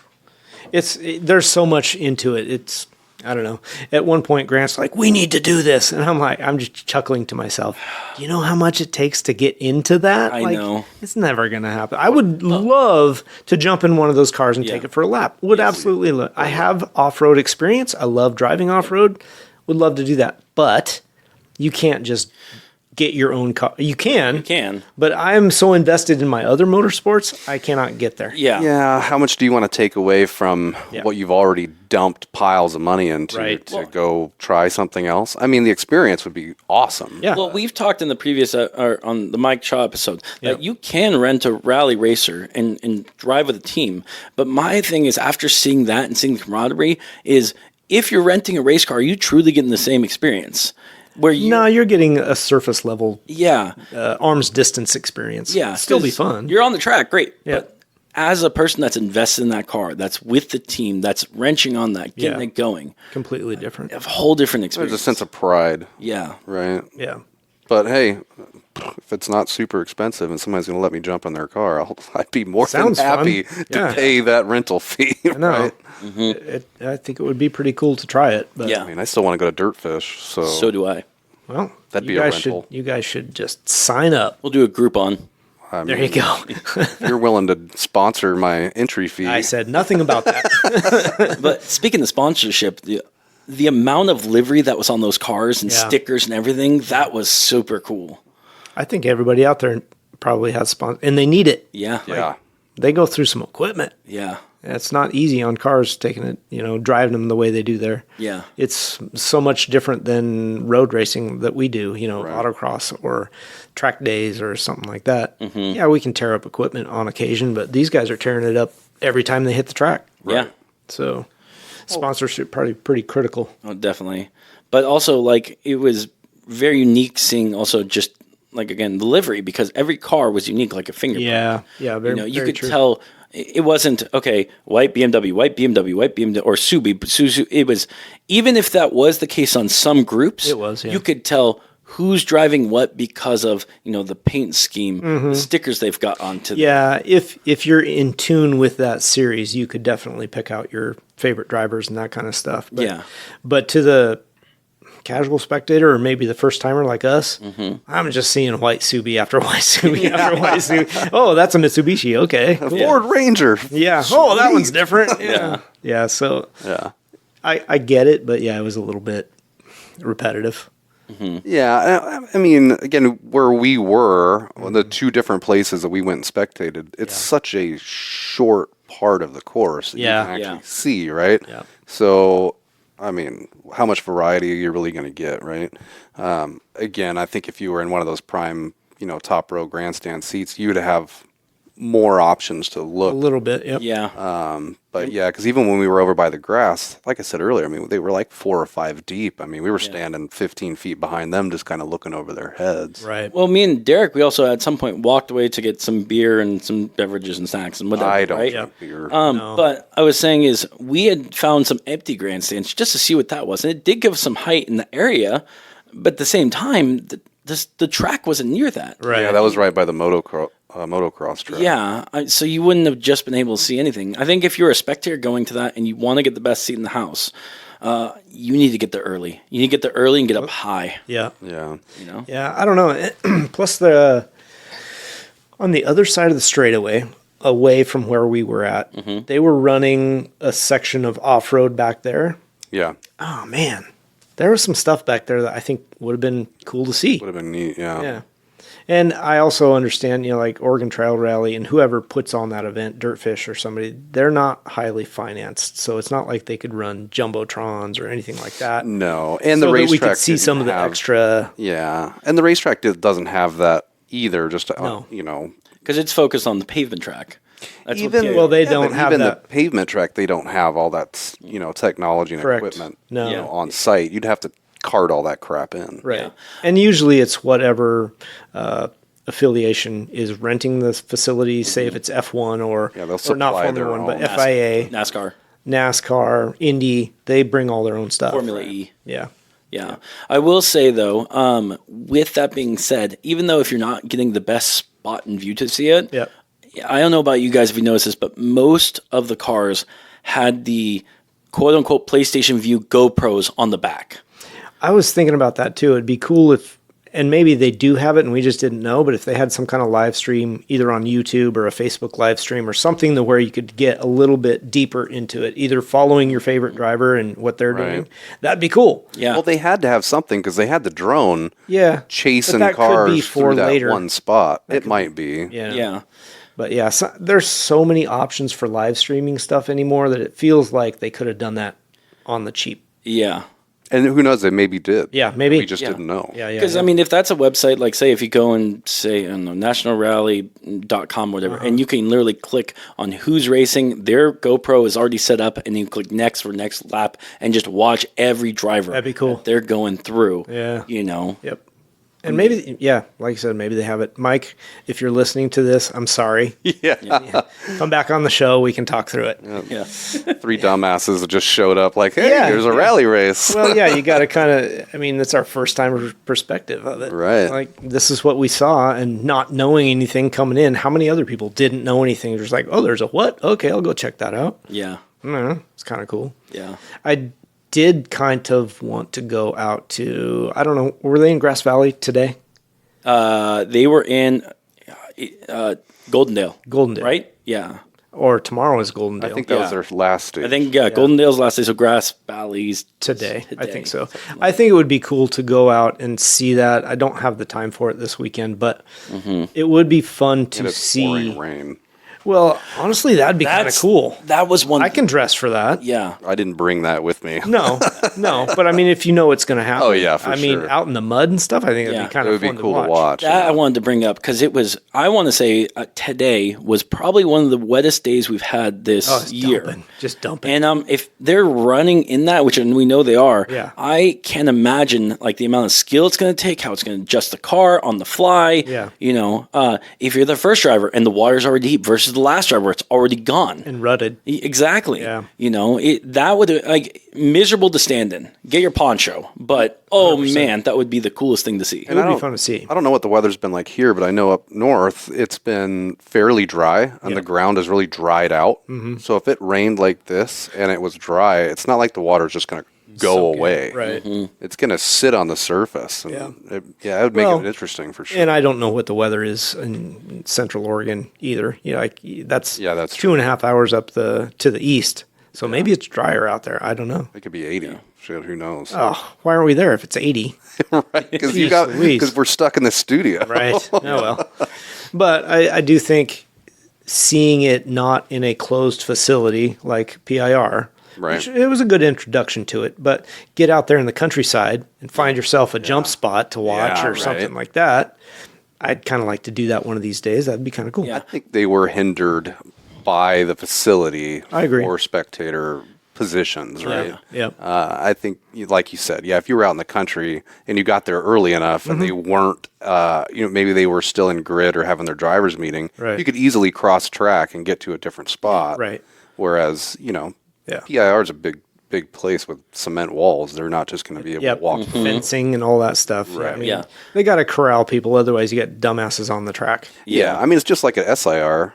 There's so much into it. I don't know. At one point, Grant's like, we need to do this. And I'm just chuckling to myself. Do you know how much it takes to get into that? I know. It's never going to happen. I would love to jump in one of those cars and take it for a lap. Would absolutely love. I have off-road experience. I love driving off-road. Would love to do that. But you can't just get your own car. You can. But I'm so invested in my other motorsports, I cannot get there. Yeah. how much do you want to take away from what you've already dumped piles of money into to go try something else? I mean, the experience would be awesome. Yeah. Well, we've talked in the previous, or on the Mike Shaw episode, that you can rent a rally racer and drive with a team. But my thing is, after seeing that and seeing the camaraderie, is if you're renting a race car, are you truly getting the same experience? No, you're getting a surface level, Yeah. arm's distance experience. Yeah. Still be fun. You're on the track, great. Yeah. But as a person that's invested in that car, that's with the team, that's wrenching on that, getting it going, Completely different. a whole different There's experience. a sense of pride, Yeah. right? Yeah. But hey, if it's not super expensive and somebody's going to let me jump in their car, I'd be more Sounds than happy fun. to pay that rental fee. I know. Right? I think it would be pretty cool to try it. But Yeah. I mean, I still want to go to Dirtfish, so So do I. Well, That'd you be a guys rental. You guys should just sign up. We'll do a Groupon. I There mean, you go. if you're willing to sponsor my entry fee. I said nothing about that. But speaking of sponsorship, the amount of livery that was on those cars and stickers and everything, that was super cool. I think everybody out there probably has sponsors, and they need it. Yeah. Yeah. They go through some equipment. Yeah. It's not easy on cars taking it, driving them the way they do there. Yeah. It's so much different than road racing that we do, autocross or track days or something like that. Mm-hmm. Yeah, we can tear up equipment on occasion, but these guys are tearing it up every time they hit the track. Yeah. So sponsorship probably pretty critical. Oh, definitely. But also, like, it was very unique seeing also just, like, again, the livery, because every car was unique, like a fingerprint. Yeah, very, you very could true. tell it wasn't, okay, white BMW, or Subi. It was, even if that was the case on some groups, It was, yeah. you could tell who's driving what because of, the paint scheme, the stickers they've got onto them. Yeah, if you're in tune with that series, you could definitely pick out your favorite drivers and that kind of stuff. But to the casual spectator or maybe the first timer like us, I'm just seeing white Subi after white Subi after white Subi. Oh, that's a Mitsubishi. Okay. A Ford Ranger. Yeah. Oh, that one's different. Yeah. Yeah. So Yeah. I get it, but yeah, it was a little bit repetitive. Yeah, I mean, again, where we were, the two different places that we went and spectated, it's such a short part of the course that you can actually see, right? Yeah. So, I mean, how much variety are you really going to get, right? Again, I think if you were in one of those prime, top row grandstand seats, you'd have more options to look. A little bit, yep. Yeah. But yeah, because even when we were over by the grass, like I said earlier, I mean, they were like 4 or 5 deep. I mean, we were standing 15 feet behind them, just kind of looking over their heads. Right. Well, me and Derek, we also at some point walked away to get some beer and some beverages and snacks and whatever. I don't right? drink beer. No. But I was saying is we had found some empty grandstands just to see what that was, and it did give us some height in the area, but at the same time, the track wasn't near that. Right. Yeah, that was right by the motocross track. Yeah, so you wouldn't have just been able to see anything. I think if you're a spectator going to that and you want to get the best seat in the house, you need to get there early. You need to get there early and get up high. Yeah. Yeah. Yeah, I don't know. Plus, on the other side of the straightaway, away from where we were at, they were running a section of off-road back there. Yeah. Oh, man. There was some stuff back there that I think would have been cool to see. Would have been neat, yeah. Yeah. And I also understand, like Oregon Trail Rally and whoever puts on that event, Dirtfish or somebody, they're not highly financed. So it's not like they could run Jumbotrons or anything like that. No. And so the racetrack we could see some of the extra. Yeah. And the racetrack doesn't have that either, just, No. Because it's focused on the pavement track. That's what PIR Well, they don't have even that. the pavement track, they don't have all that, technology and Correct. equipment No. on site. You'd have to cart all that crap in. Right. Yeah. And usually it's whatever affiliation is renting the facility, say if it's F1 or, Yeah, they'll or not supply their Formula 1, but own. FIA, NASCAR, NASCAR, Indy, they bring all their own stuff. Formula E. Yeah. Yeah. I will say, though, with that being said, even though if you're not getting the best spot and view to see it, Yep. I don't know about you guys if you noticed this, but most of the cars had the quote-unquote PlayStation View GoPros on the back. I was thinking about that too. It'd be cool if, and maybe they do have it and we just didn't know, but if they had some kind of live stream, either on YouTube or a Facebook live stream or something to where you could get a little bit deeper into it, either following your favorite driver and what they're doing, that'd be cool. Yeah. Well, they had to have something because they had the drone Yeah. chasing But that could be cars for through that later. one spot. It might be. Yeah. Yeah. But yeah, there's so many options for live streaming stuff anymore that it feels like they could have done that on the cheap. Yeah. And who knows, they maybe did. Yeah, maybe. We just didn't know. Yeah, yeah. Because, I mean, if that's a website, like, say, if you go and say, I don't know, nationalrally.com, whatever, and you can literally click on who's racing, their GoPro is already set up, and you click next for next lap and just watch every driver. That'd be cool. that they're going through. Yeah. Yep. And maybe, yeah, like I said, maybe they have it. Mike, if you're listening to this, I'm sorry. Yeah. Come back on the show. We can talk through it. Yeah. 3 dumbasses that just showed up like, hey, Yeah, there's a rally race. Well, yeah, you got to kind of, I mean, that's our first time perspective of it. Right. Like, this is what we saw, and not knowing anything coming in. How many other people didn't know anything? They're just like, oh, there's a what? Okay, I'll go check that out. Yeah. I don't know. It's kind of cool. Yeah. I did kind of want to go out to, I don't know, were they in Grass Valley today? They were in Goldendale. Goldendale. Right? Yeah. Or tomorrow is Goldendale. I think that was their last stage. I think, Goldendale's last day, so Grass Valley's today. I think so. I think it would be cool to go out and see that. I don't have the time for it this weekend, but it would be fun to And it's see. pouring rain. Well, honestly, that'd be kind of cool. That was one. I can dress for that. Yeah. I didn't bring that with me. No, but I mean, if you know it's going to happen. Oh, yeah, for I mean, sure. out in the mud and stuff, I think it'd Yeah. be kind It of would be fun cool to to watch. watch. That I wanted to bring up because it was, I want to say today was probably one of the wettest days we've had this It's year. dumping. Just dumping. And if they're running in that, which we know they are, Yeah. I can't imagine like the amount of skill it's going to take, how it's going to adjust the car on the fly. Yeah. If you're the first driver and the water's already deep versus the last driver, it's already gone. And rutted. Exactly. Yeah. That would like miserable to stand in. Get your poncho, but 100%. man, that would be the coolest thing to see. It would be fun to see. I don't know what the weather's been like here, but I know up north it's been fairly dry and the ground is really dried out. Mm-hmm. So if it rained like this and it was dry, it's not like the water's just going to go Soak in, away. right. It's going to sit on the surface. And Yeah. it would make Well, it interesting for sure. And I don't know what the weather is in Central Oregon either. That's Yeah, that's 2.5 hours up to the east. So maybe it's drier out there. I don't know. It could be 80. Yeah. Shit, who knows? Oh, why aren't we there if it's 80? Right, because we're stuck in the studio. Right. Oh, well. But I do think seeing it not in a closed facility like PIR, right. which it was a good introduction to it, but get out there in the countryside and find yourself a jump spot to watch or something like that. I'd kind of like to do that one of these days. That'd be kind of cool. Yeah. I think they were hindered by the facility. I agree. Or spectator positions, right? Yeah. I think, like you said, if you were out in the country and you got there early enough and they weren't, maybe they were still in grid or having their driver's meeting, you could easily cross track and get to a different spot. Right. Whereas, PIR is a big place with cement walls. They're not just going to be able to walk through. Fencing and all that stuff. Right. I mean, they got to corral people. Otherwise, you get dumbasses on the track. Yeah. I mean, it's just like at SIR.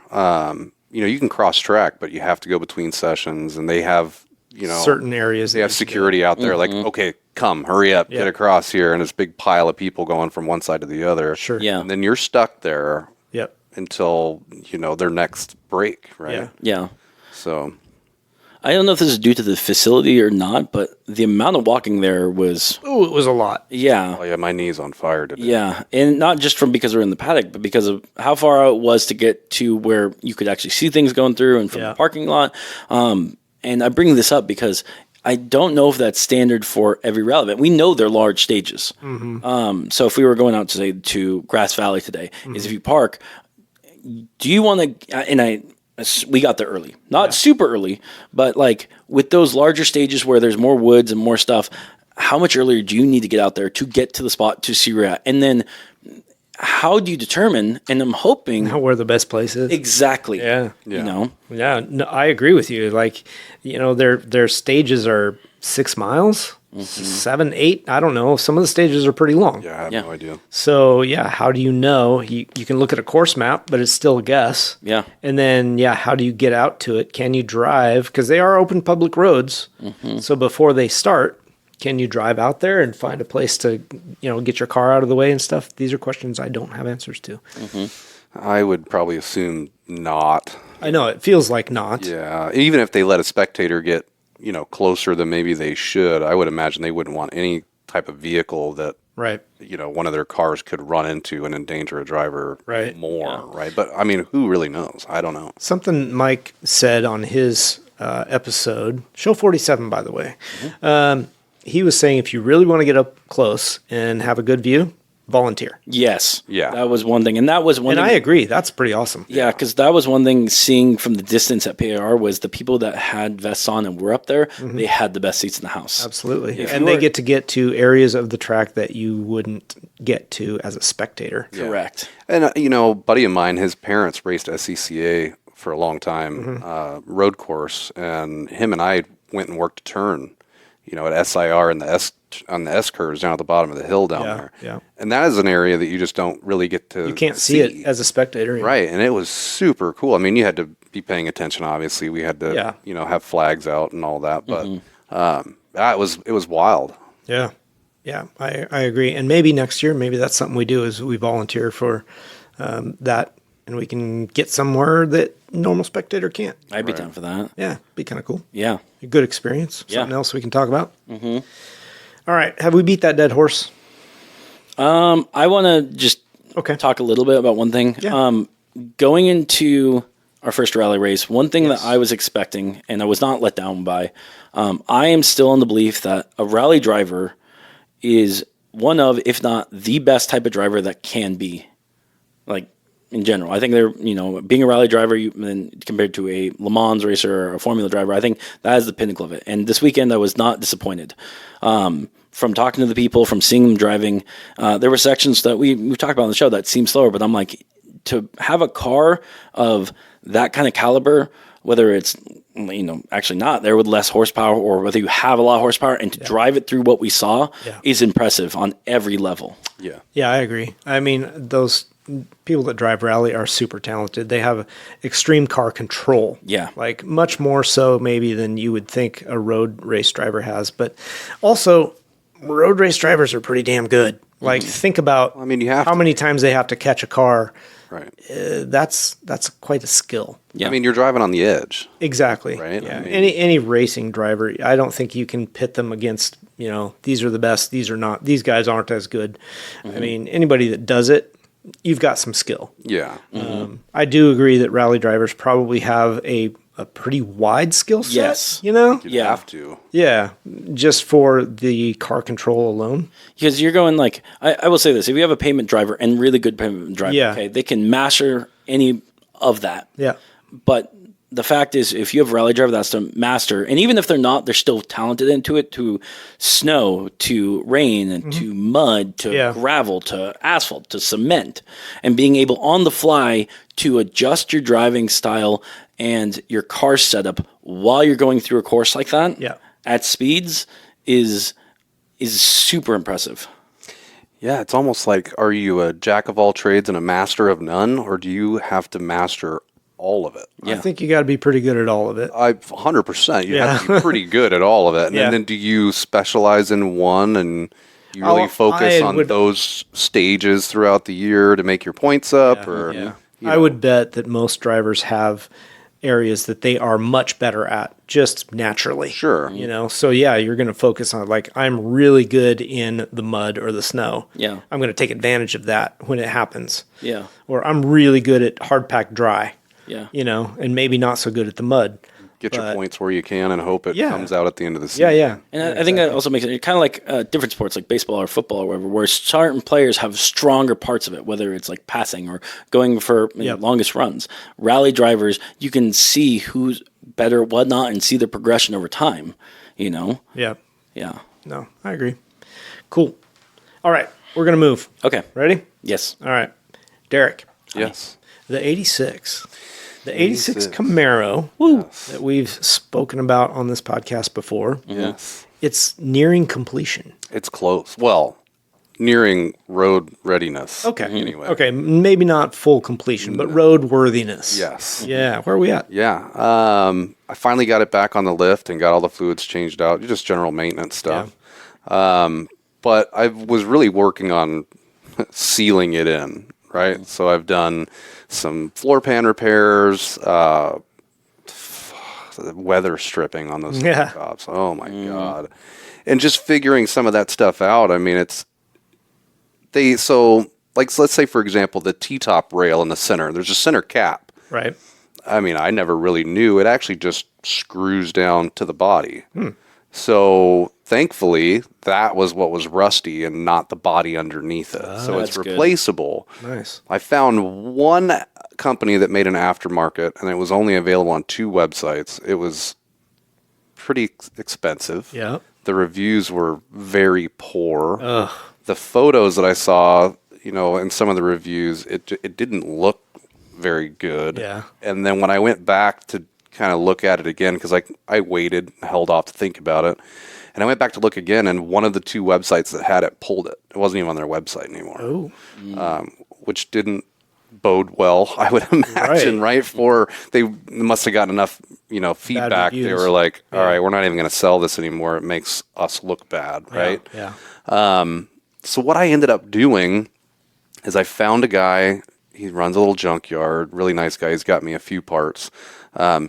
You can cross track, but you have to go between sessions, and they have, certain areas. They have security out there. Like, okay, come, hurry up, get across here, and this big pile of people going from one side to the other. Sure. Yeah. And then you're stuck there. Yep. Until their next break, right? Yeah. So, I don't know if this is due to the facility or not, but the amount of walking there was... Oh, it was a lot. Yeah. Oh, yeah, my knee's on fire today. Yeah, and not just because we're in the paddock, but because of how far out it was to get to where you could actually see things going through and from the parking lot. And I bring this up because I don't know if that's standard for every rally event. We know they're large stages. Mm-hmm. So if we were going out to, say, to Grass Valley today, is if you park, do you want to... And we got there early. Not super early, but like with those larger stages where there's more woods and more stuff, how much earlier do you need to get out there to get to the spot to see where you're at? And then how do you determine, and I'm hoping... where the best place is. Exactly. Yeah. Yeah, no, I agree with you. Like, their stages are 6 miles, 7, 8. I don't know. Some of the stages are pretty long. Yeah, I have no idea. So, how do you know? You can look at a course map, but it's still a guess. Yeah. And then, how do you get out to it? Can you drive? Because they are open public roads. Mm-hmm. So before they start, can you drive out there and find a place to, get your car out of the way and stuff? These are questions I don't have answers to. Mm-hmm. I would probably assume not. I know, it feels like not. Yeah. Even if they let a spectator get, closer than maybe they should, I would imagine they wouldn't want any type of vehicle that, one of their cars could run into and endanger a driver more, right? But, I mean, who really knows? I don't know. Something Mike said on his episode, show 47, by the way, he was saying if you really want to get up close and have a good view, volunteer. Yes. Yeah. That was one thing. And that was one thing. And I agree. That's pretty awesome. Yeah, because that was one thing seeing from the distance at PIR was the people that had vests on and were up there, they had the best seats in the house. Absolutely. And they get to areas of the track that you wouldn't get to as a spectator. Yeah. Correct. And, a buddy of mine, his parents raced SCCA for a long time, road course, and him and I went and worked a turn, at SIR and on the S curves down at the bottom of the hill down there. Yeah. And that is an area that you just don't really get to. You can't see it as a spectator. Right. And it was super cool. I mean, you had to be paying attention, obviously. We had to, have flags out and all that. But it was wild. Yeah. Yeah, I agree. And maybe next year, maybe that's something we do is we volunteer for that, and we can get somewhere that normal spectator can't. I'd be down for that. Yeah, be kind of cool. Yeah. A good experience. Yeah. Something else we can talk about. Mm-hmm. All right. Have we beat that dead horse? I want to just talk a little bit about one thing. Yeah. Going into our first rally race, one thing that I was expecting, and I was not let down by, I am still in the belief that a rally driver is one of, if not the best type of driver that can be, like, in general. I think they're, being a rally driver compared to a Le Mans racer or a Formula driver, I think that is the pinnacle of it. And this weekend, I was not disappointed. From talking to the people, from seeing them driving, there were sections that we talked about on the show that seemed slower, but I'm like, to have a car of that kind of caliber, whether it's, actually not there with less horsepower or whether you have a lot of horsepower, and to drive it through what we saw is impressive on every level. Yeah. Yeah, I agree. I mean, those people that drive rally are super talented. They have extreme car control. Yeah. Like much more so maybe than you would think a road race driver has. But also, road race drivers are pretty damn good. Like think about you have how many times they have to catch a car Right. That's quite a skill. Yeah. I mean, you're driving on the edge. Exactly. Right? Yeah. I mean- Any racing driver, I don't think you can pit them against, these are the best, these are not, these guys aren't as good. I mean, anybody that does it, you've got some skill. Yeah. I do agree that rally drivers probably have a pretty wide skill set. Yes. You'd Yeah. have to. Yeah. Just for the car control alone. Because you're going like, I will say this, if you have a pavement driver and really good pavement driver, Yeah. okay, they can master any of that. Yeah. But the fact is, if you have a rally driver that's to master, and even if they're not, they're still talented into it, to snow, to rain, and to mud, to Yeah. gravel, to asphalt, to cement, and being able on the fly to adjust your driving style and your car setup while you're going through a course like that Yeah. at speeds is super impressive. Yeah, it's almost like, are you a jack of all trades and a master of none, or do you have to master all of it? I think you got to be pretty good at all of it. 100%. You have to Yeah. be pretty good at all of it. Yeah. And then do you specialize in one and you really Oh, focus I on would- those stages throughout the year to make your points up? Or Yeah. you I know, would bet that most drivers have areas that they are much better at just naturally. Sure. So yeah, you're going to focus on like, I'm really good in the mud or the snow. Yeah. I'm going to take advantage of that when it happens. Yeah. Or I'm really good at hard packed dry, Yeah. and maybe not so good at the mud. get your but- points where you can and hope it Yeah. comes out at the end of the season. Yeah. And I think that also makes it kind of like different sports like baseball or football or whatever, where certain players have stronger parts of it, whether it's like passing or going for Yep. longest runs. Rally drivers, you can see who's better, whatnot, and see the progression over time, Yeah. Yeah. No, I agree. Cool. All right. We're going to move. Okay. Ready? Yes. All right. Derek, Yes. the 86. The 86 86. Camaro that we've spoken about on this podcast before. Yes. It's nearing completion. It's close. Well, nearing road readiness. Okay. Anyway. Okay. Maybe not full completion, but road worthiness. Yes. Yeah. Where are we at? Yeah. I finally got it back on the lift and got all the fluids changed out. Just general maintenance stuff. But I was really working on sealing it in, right? So I've done some floor pan repairs, weather stripping on those Yeah. tops. Oh my God. And just figuring some of that stuff out. I mean, let's say, for example, the T-top rail in the center, there's a center cap. Right. I mean, I never really knew. It actually just screws down to the body. So thankfully, that was what was rusty and not the body underneath it. So it's that's good. replaceable. Nice. I found one company that made an aftermarket, and it was only available on 2 websites. It was pretty expensive. Yeah. The reviews were very poor. Ugh. The photos that I saw, in some of the reviews, it didn't look very good. Yeah. And then when I went back to kind of look at it again, because I waited, held off to think about it, and I went back to look again, and one of the 2 websites that had it pulled it. It wasn't even on their website anymore. Oh. Which didn't bode well, I would imagine, right? They must have gotten enough, feedback. They reviews. were like, all right, we're not even going to sell this anymore. It makes us look bad, right? Yeah. So what I ended up doing is I found a guy. He runs a little junkyard, really nice guy. He's got me a few parts.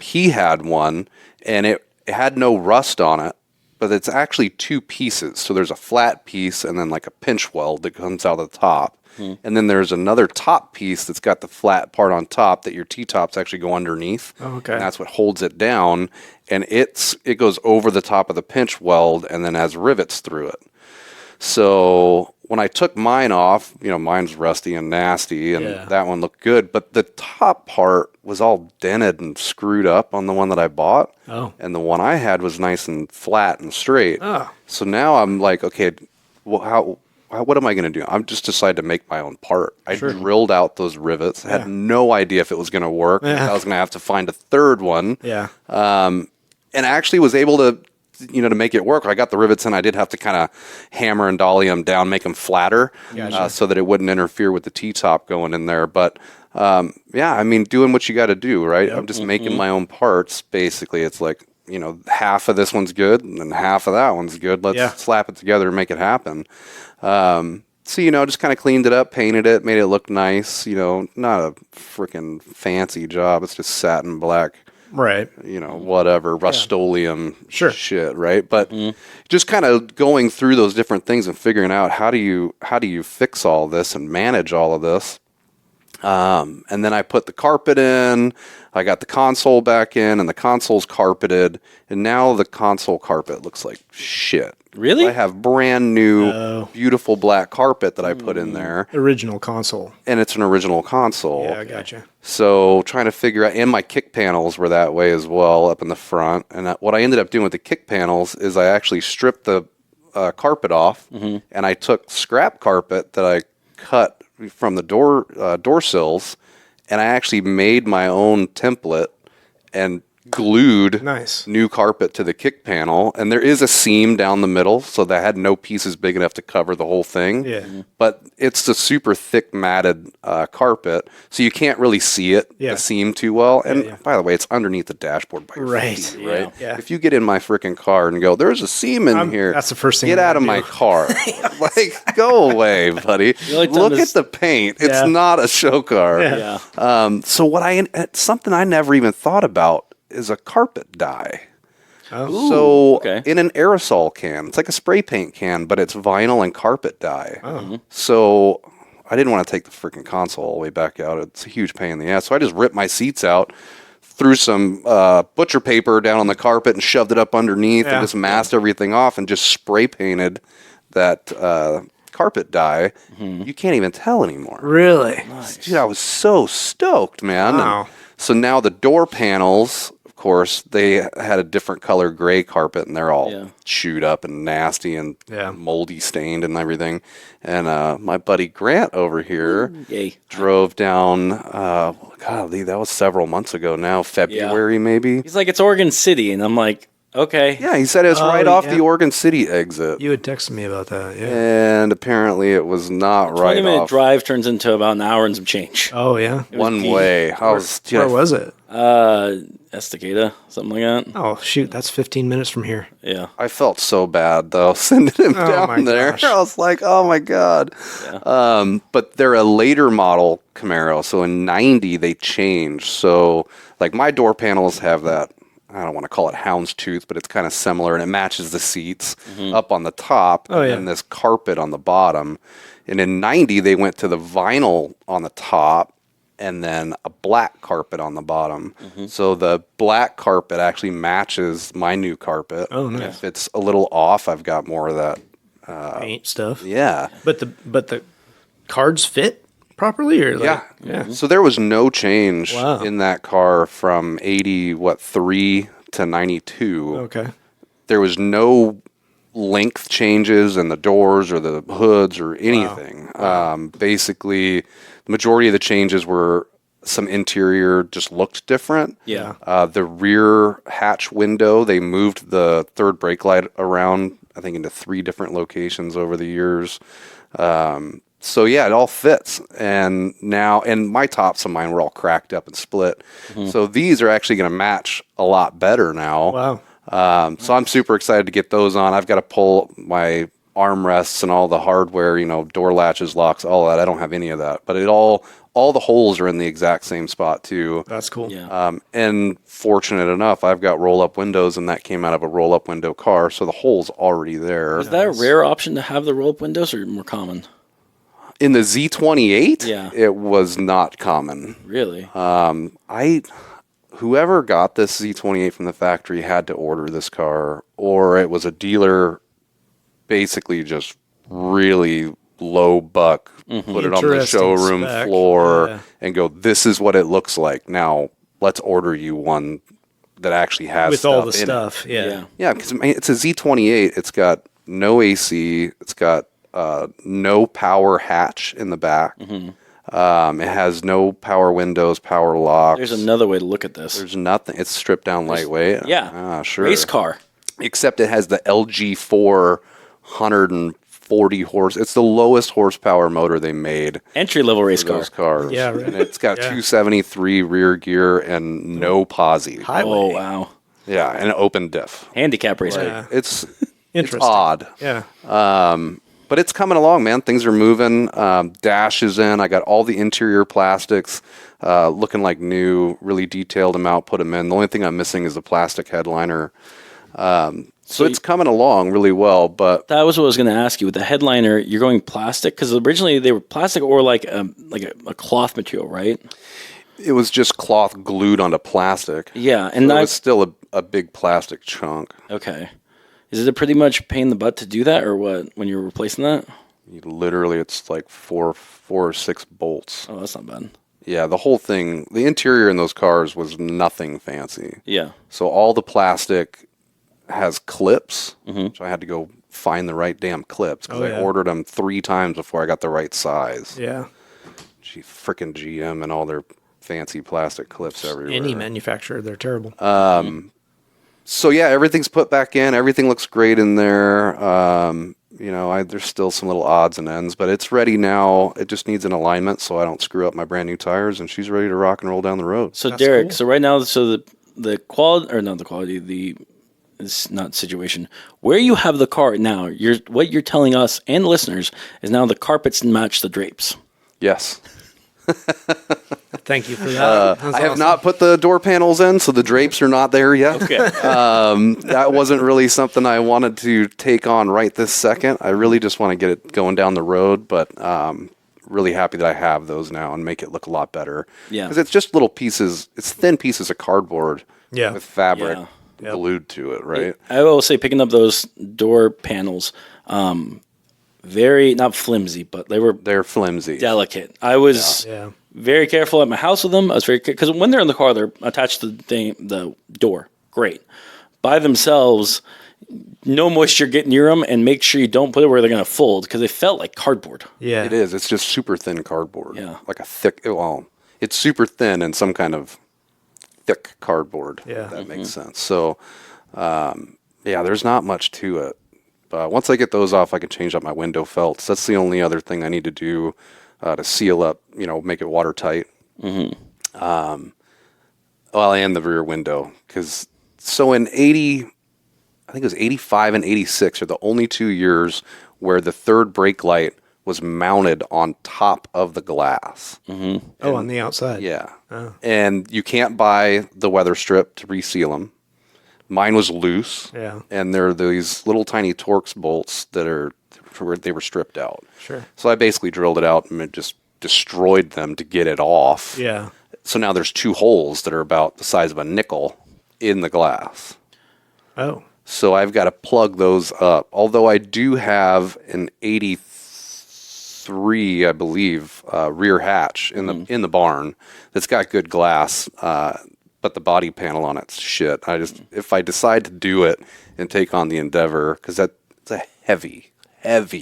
He had one, and it had no rust on it, but it's actually 2 pieces. So there's a flat piece and then like a pinch weld that comes out of the top. And then there's another top piece that's got the flat part on top that your T-tops actually go underneath. Oh, okay. And that's what holds it down. And it goes over the top of the pinch weld and then has rivets through it. So when I took mine off, mine's rusty and nasty, and Yeah. that one looked good. But the top part was all dented and screwed up on the one that I bought. Oh. And the one I had was nice and flat and straight. Oh. So now I'm like, okay, well, what am I going to do? I'm just decided to make my own part. I drilled out those rivets. I had no idea if it was going to work. Yeah. I was going to have to find a third one. Yeah. And actually was able to, to make it work. I got the rivets in. I did have to kind of hammer and dolly them down, make them flatter, Gotcha. so that it wouldn't interfere with the T-top going in there. But doing what you got to do, right? I'm just making my own parts. Basically, it's like, half of this one's good and then half of that one's good. Let's slap it together and make it happen. So, just kind of cleaned it up, painted it, made it look nice. Not a freaking fancy job. It's just satin black, Right. whatever, Rust-Oleum Sure. shit, right? But just kind of going through those different things and figuring out how do you fix all this and manage all of this. And then I put the carpet in, I got the console back in, and the console's carpeted, and now the console carpet looks like shit. Really? I have brand new, beautiful black carpet that I put in there. Original console. And it's an original console. Yeah, I gotcha. So trying to figure out, and my kick panels were that way as well up in the front. And what I ended up doing with the kick panels is I actually stripped the carpet off, and I took scrap carpet that I cut from the door sills, and I actually made my own template and glued Nice. new carpet to the kick panel. And there is a seam down the middle, so that I had no pieces big enough to cover the whole thing. Yeah. But it's a super thick matted carpet, so you can't really see it, Yeah. the seam too well. And yeah. by the way, it's underneath the dashboard by your Right. feet, right? Yeah. If you get in my freaking car and go, there's a seam in here. That's the first thing Get I'm out of gonna my do. car. Like, go away, buddy. only time Look this- at the paint. It's Yeah. not a show car. Yeah. So something I never even thought about is a carpet dye. Oh. So okay. in an aerosol can, it's like a spray paint can, but it's vinyl and carpet dye. Oh. So I didn't want to take the freaking console all the way back out. It's a huge pain in the ass. So I just ripped my seats out, threw some butcher paper down on the carpet and shoved it up underneath Yeah. and just masked everything off and just spray painted that carpet dye. You can't even tell anymore. Really? Dude, I was so stoked, man. Wow. And so now the door panels, of course, they had a different color gray carpet, and they're all chewed up and nasty and moldy stained and everything. And my buddy Grant over here drove down, golly, that was several months ago now, February maybe. He's like, it's Oregon City. And I'm like, okay. Yeah, he said it was right off yeah. the Oregon City exit. You had texted me about that. Yeah. And apparently it was not right 20-minute off. drive turns into about an hour and some change. Oh, yeah. One way. Where was it? Estacada, something like that. Oh, shoot. That's 15 minutes from here. Yeah. I felt so bad though sending him my down there. gosh. I was like, oh my god. But they're a later model Camaro, so in '90 they changed. So like my door panels have that. I don't want to call it houndstooth, but it's kind of similar, and it matches the seats up on the top and this carpet on the bottom. And in '90 they went to the vinyl on the top and then a black carpet on the bottom. So the black carpet actually matches my new carpet. Oh, nice. If it's a little off, I've got more of that. Paint stuff. Yeah. But the cards fit properly, or like, Yeah. So there was no change Wow. in that car from 3 to 92. Okay. There was no length changes in the doors or the hoods or anything. Basically, the majority of the changes were some interior just looked different. Yeah. The rear hatch window, they moved the third brake light around, I think, into 3 different locations over the years. So yeah, it all fits. And now, and my tops of mine were all cracked up and split. So these are actually going to match a lot better now. Wow. So I'm super excited to get those on. I've got to pull my armrests and all the hardware, door latches, locks, all that. I don't have any of that, but all the holes are in the exact same spot too. That's cool. Yeah. And fortunate enough, I've got roll-up windows, and that came out of a roll-up window car, so the hole's already there. Is that a rare option to have the roll-up windows, or more common? In the Z28, Yeah. it was not common. Really? Whoever got this Z28 from the factory had to order this car, or it was a dealer basically just really low buck, put it on the Interesting showroom spec. floor and go, this is what it looks like. Now let's order you one that actually has With stuff all the in stuff. Yeah. Yeah. Yeah, because it's a Z28. It's got no AC. It's got no power hatch in the back. It has no power windows, power locks. There's another way to look at this. There's nothing. It's stripped down lightweight. Yeah. Sure. Race car. Except it has the LG4 140 horse. It's the lowest horsepower motor they made Entry-level race for car. those cars. Yeah, right. And it's got 273 rear gear and no posi. Highway. Oh, wow. Yeah, and an open diff. Handicap race car. Yeah. It's Interesting. odd. Yeah. But it's coming along, man. Things are moving. Dash is in. I got all the interior plastics looking like new, really detailed them out, put them in. The only thing I'm missing is the plastic headliner. So it's coming along really well. But that was what I was going to ask you. With the headliner, you're going plastic? Because originally they were plastic or like a cloth material, right? it was just cloth glued onto plastic. Yeah. And so it was still a big plastic chunk. Okay. Is it a pretty much pain in the butt to do that, or what, when you're replacing that? Literally, it's like four or six bolts. Oh, that's not bad. Yeah, the whole thing, the interior in those cars was nothing fancy. Yeah. So all the plastic has clips, which I had to go find the right damn clips because I ordered them 3 times before I got the right size. Yeah. Frickin' GM and all their fancy plastic clips everywhere. Any manufacturer, they're terrible. So yeah, everything's put back in. Everything looks great in there. There's still some little odds and ends, but it's ready now. It just needs an alignment so I don't screw up my brand new tires, and she's ready to rock and roll down the road. So that's Derek, cool. So right now, the quality, or not the quality, it's not situation. Where you have the car now, what you're telling us and listeners is now the carpets match the drapes. Yes. Thank you for that. I have not put the door panels in, so the drapes are not there yet. Okay. That wasn't really something I wanted to take on right this second. I really just want to get it going down the road, but really happy that I have those now and make it look a lot better. Yeah. Because it's just little pieces, it's thin pieces of cardboard with fabric glued to it, right? I will say picking up those door panels, very, not flimsy, but they're flimsy. Delicate. I was very careful at my house with them. I was very, because when they're in the car, they're attached to the door. Great. By themselves, no moisture get near them, and make sure you don't put it where they're going to fold, because they felt like cardboard. Yeah. It is. It's just super thin cardboard. Yeah. Like a thick, it's super thin and some kind of thick cardboard. Yeah. If that makes sense. So, there's not much to it. But once I get those off, I can change up my window felts. That's the only other thing I need to do to seal up, make it watertight. And the rear window. So in 80, I think it was 85 and 86 are the only 2 years where the third brake light was mounted on top of the glass. Mm-hmm. On the outside. Yeah. Oh. And you can't buy the weather strip to reseal them. Mine was loose, and there are these little tiny Torx bolts that they were stripped out. Sure. So I basically drilled it out and it just destroyed them to get it off. Yeah. So now there's 2 holes that are about the size of a nickel in the glass. Oh. So I've got to plug those up. Although I do have an 83, I believe, rear hatch in the barn that's got good glass. But the body panel on it's shit. If I decide to do it and take on the Endeavor, because that's a heavy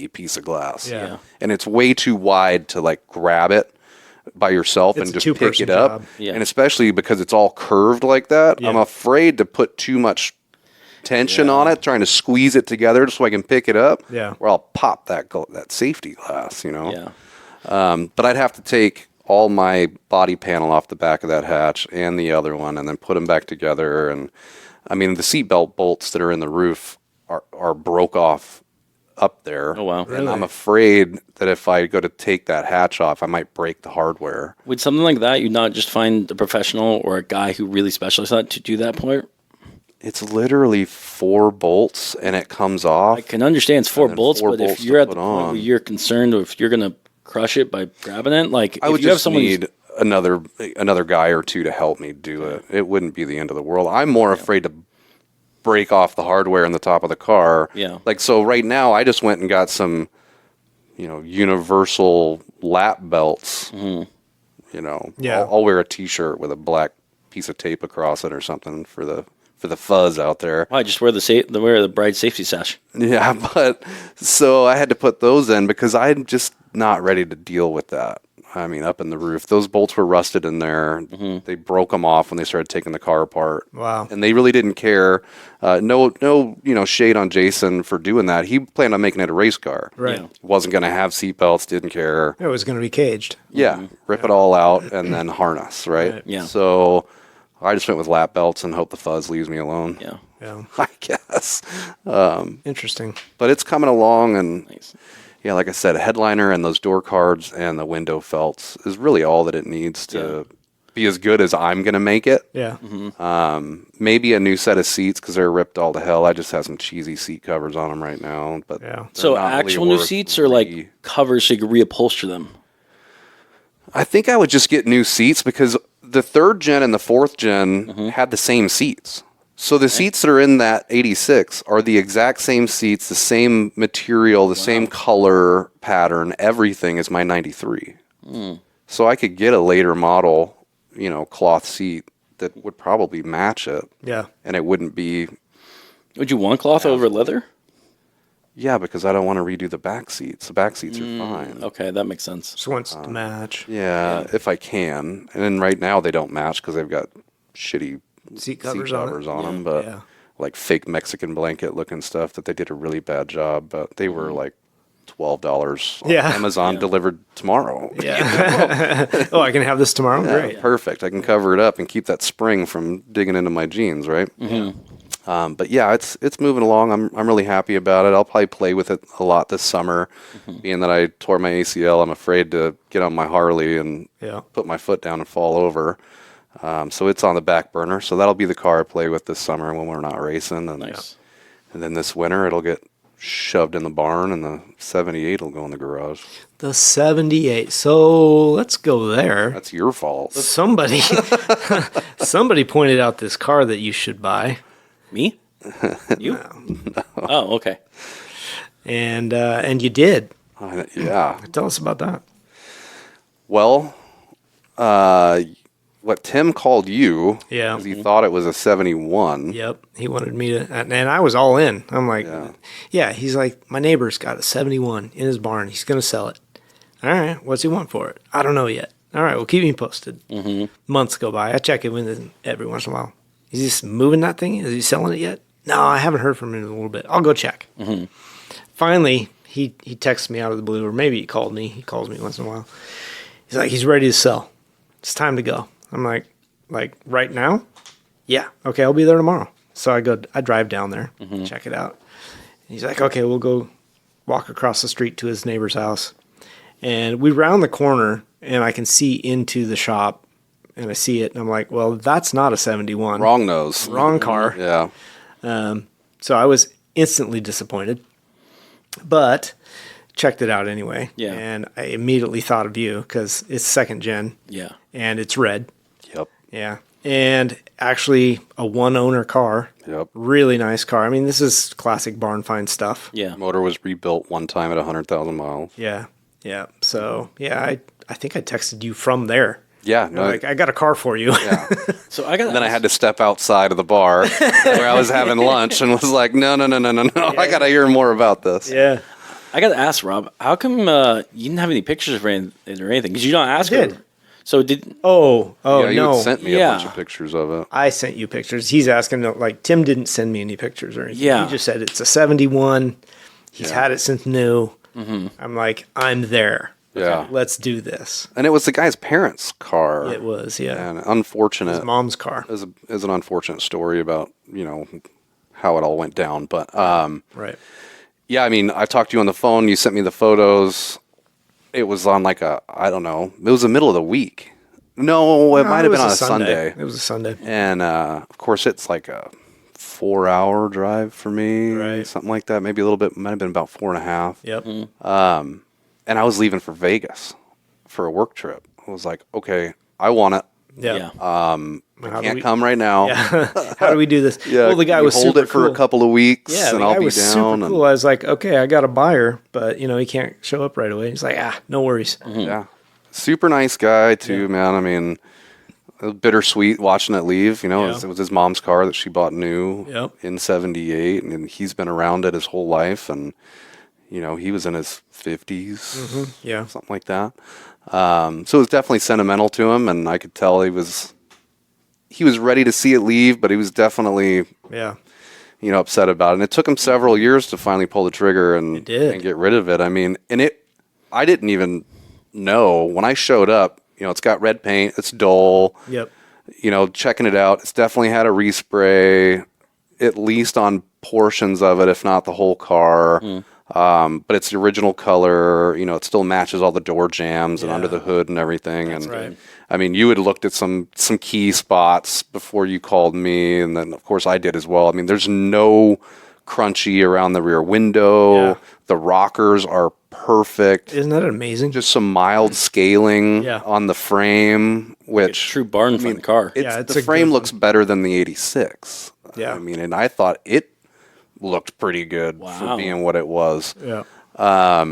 piece of glass. Yeah. And it's way too wide to like grab it by yourself and just pick it up. Yeah. And especially because it's all curved like that, I'm afraid to put too much tension on it, trying to squeeze it together so I can pick it up. Yeah. Or I'll pop that safety glass, Yeah. But I'd have to take all my body panel off the back of that hatch and the other one, and then put them back together. And I mean, the seatbelt bolts that are in the roof are broke off up there. Oh, wow. And really? I'm afraid that if I go to take that hatch off, I might break the hardware. Would something like that, you'd not just find a professional or a guy who really specializes in that to do that part? It's literally 4 bolts, and it comes off. I can understand it's 4 bolts, but if you're at the point where you're concerned if you're going to crush it by grabbing it, like I would just need another guy or 2 to help me do it. It wouldn't be the end of the world. I'm more afraid to break off the hardware in the top of the car. Yeah. Like, so right now I just went and got some, universal lap belts. Mm-hmm. I'll wear a t-shirt with a black piece of tape across it or something for the fuzz out there. I just wear the bride safety sash. Yeah, but so I had to put those in because I'm just not ready to deal with that. I mean, up in the roof, those bolts were rusted in there. Mm-hmm. They broke them off when they started taking the car apart. Wow. And they really didn't care. No, shade on Jason for doing that. He planned on making it a race car. Right. Yeah. Wasn't going to have seatbelts, didn't care. It was going to be caged. Yeah. Rip it all out and then harness, right? Yeah. So I just went with lap belts and hope the fuzz leaves me alone. Yeah. I guess. Interesting. But it's coming along, and nice. Yeah, like I said, a headliner and those door cards and the window felts is really all that it needs to be as good as I'm going to make it. Yeah. Maybe a new set of seats because they're ripped all to hell. I just have some cheesy seat covers on them right now. But So actual new seats or like covers so you can reupholster them? I think I would just get new seats because the 3rd gen and the 4th gen had the same seats. So the seats that are in that 86 are the exact same seats, the same material, the same color pattern, everything is my 93. So I could get a later model, cloth seat that would probably match it. Yeah. And it wouldn't be... Would you want cloth over leather? Yeah, because I don't want to redo the back seats. The back seats are fine. Okay, that makes sense. Just wants to match. Yeah, if I can. And then right now they don't match because they've got shitty Seat covers on them, but like fake Mexican blanket looking stuff that they did a really bad job, but they were like $12 on Amazon delivered tomorrow. Yeah. Oh, I can have this tomorrow? Yeah, Great. perfect. I can cover it up and keep that spring from digging into my jeans, right? But yeah, it's moving along. I'm really happy about it. I'll probably play with it a lot this summer. Being that I tore my ACL, I'm afraid to get on my Harley and put my foot down and fall over. So it's on the back burner. So that'll be the car I play with this summer when we're not racing. And, and then this winter it'll get shoved in the barn and the 78 will go in the garage. The 78. So let's go there. That's your fault. Somebody pointed out this car that you should buy. Me? You? No. Oh, okay. And you did. Yeah. Tell us about that. Well, what Tim called you, because he thought it was a 71. Yep, he wanted me to, and I was all in. I'm like, he's like, my neighbor's got a 71 in his barn. He's going to sell it. All right, what's he want for it? I don't know yet. All right, well, keep me posted. Months go by. I check it with him every once in a while. Is he just moving that thing? Is he selling it yet? No, I haven't heard from him in a little bit. I'll go check. Finally, he texts me out of the blue, or maybe he called me. He calls me once in a while. He's like, he's ready to sell. It's time to go. I'm like right now? Yeah. Okay, I'll be there tomorrow. So I drive down there, check it out. And he's like, okay, we'll go walk across the street to his neighbor's house. And we round the corner, and I can see into the shop, and I see it, and I'm like, well, that's not a 71. Wrong nose. Wrong car. Yeah. So I was instantly disappointed, but checked it out anyway. Yeah. And I immediately thought of you because it's 2nd gen. Yeah. And it's red. Yep. Yeah. And actually a 1-owner car. Yep. Really nice car. I mean, this is classic barn find stuff. Yeah. Motor was rebuilt one time at 100,000 miles. Yeah. Yeah. So, I think I texted you from there. Yeah. No, I got a car for you. Yeah. So then I had to step outside of the bar where I was having lunch and was like, no. I got to hear more about this. Yeah. I got to ask, Rob, how come you didn't have any pictures of it or anything? Because you don't ask I did. her. So did... Oh, yeah, you no. had sent me a bunch of pictures of it. I sent you pictures. He's asking, like, Tim didn't send me any pictures or anything. Yeah. He just said it's a 71. He's had it since new. I'm like, I'm there. Yeah. Let's do this. And it was the guy's parents' car. It was, yeah. And unfortunate. His mom's car. Is an unfortunate story about, how it all went down. But, right. Yeah, I mean, I talked to you on the phone. You sent me the photos. It was on it was the middle of the week. No, it might have been on a Sunday. It was a Sunday. And, of course, it's like a 4-hour drive for me. Right. Something like that. Maybe a little bit. Might have been about 4.5. Yep. And I was leaving for Vegas for a work trip. I was like, okay, I want it. Yeah. Can't come right now. Yeah. How do we do this? Yeah, well, the guy was hold super it for cool. a couple of weeks, Yeah, and the I'll guy be was down. super cool. I was like, okay, I got a buyer, but he can't show up right away. He's like, no worries. Yeah, super nice guy too, man. I mean, it was bittersweet watching it leave. It was his mom's car that she bought new in '78, and he's been around it his whole life, and he was in his 50s, Yeah, something like that. So it was definitely sentimental to him, and I could tell he was ready to see it leave, but he was definitely upset about it. And it took him several years to finally pull the trigger and get rid of it. I mean, I didn't even know when I showed up. It's got red paint. It's dull. Yep. Checking it out, it's definitely had a respray, at least on portions of it, if not the whole car. But it's the original color. It still matches all the door jambs and under the hood and everything. That's and right. I mean, you had looked at some key spots before you called me, and then of course I did as well. I mean, there's no crunchy around the rear window. Yeah. The rockers are perfect. Isn't that amazing? Just some mild scaling on the frame, which True barn find car. the frame looks better than the 86. Yeah. I mean, and I thought it looked pretty good for being what it was. Yeah. I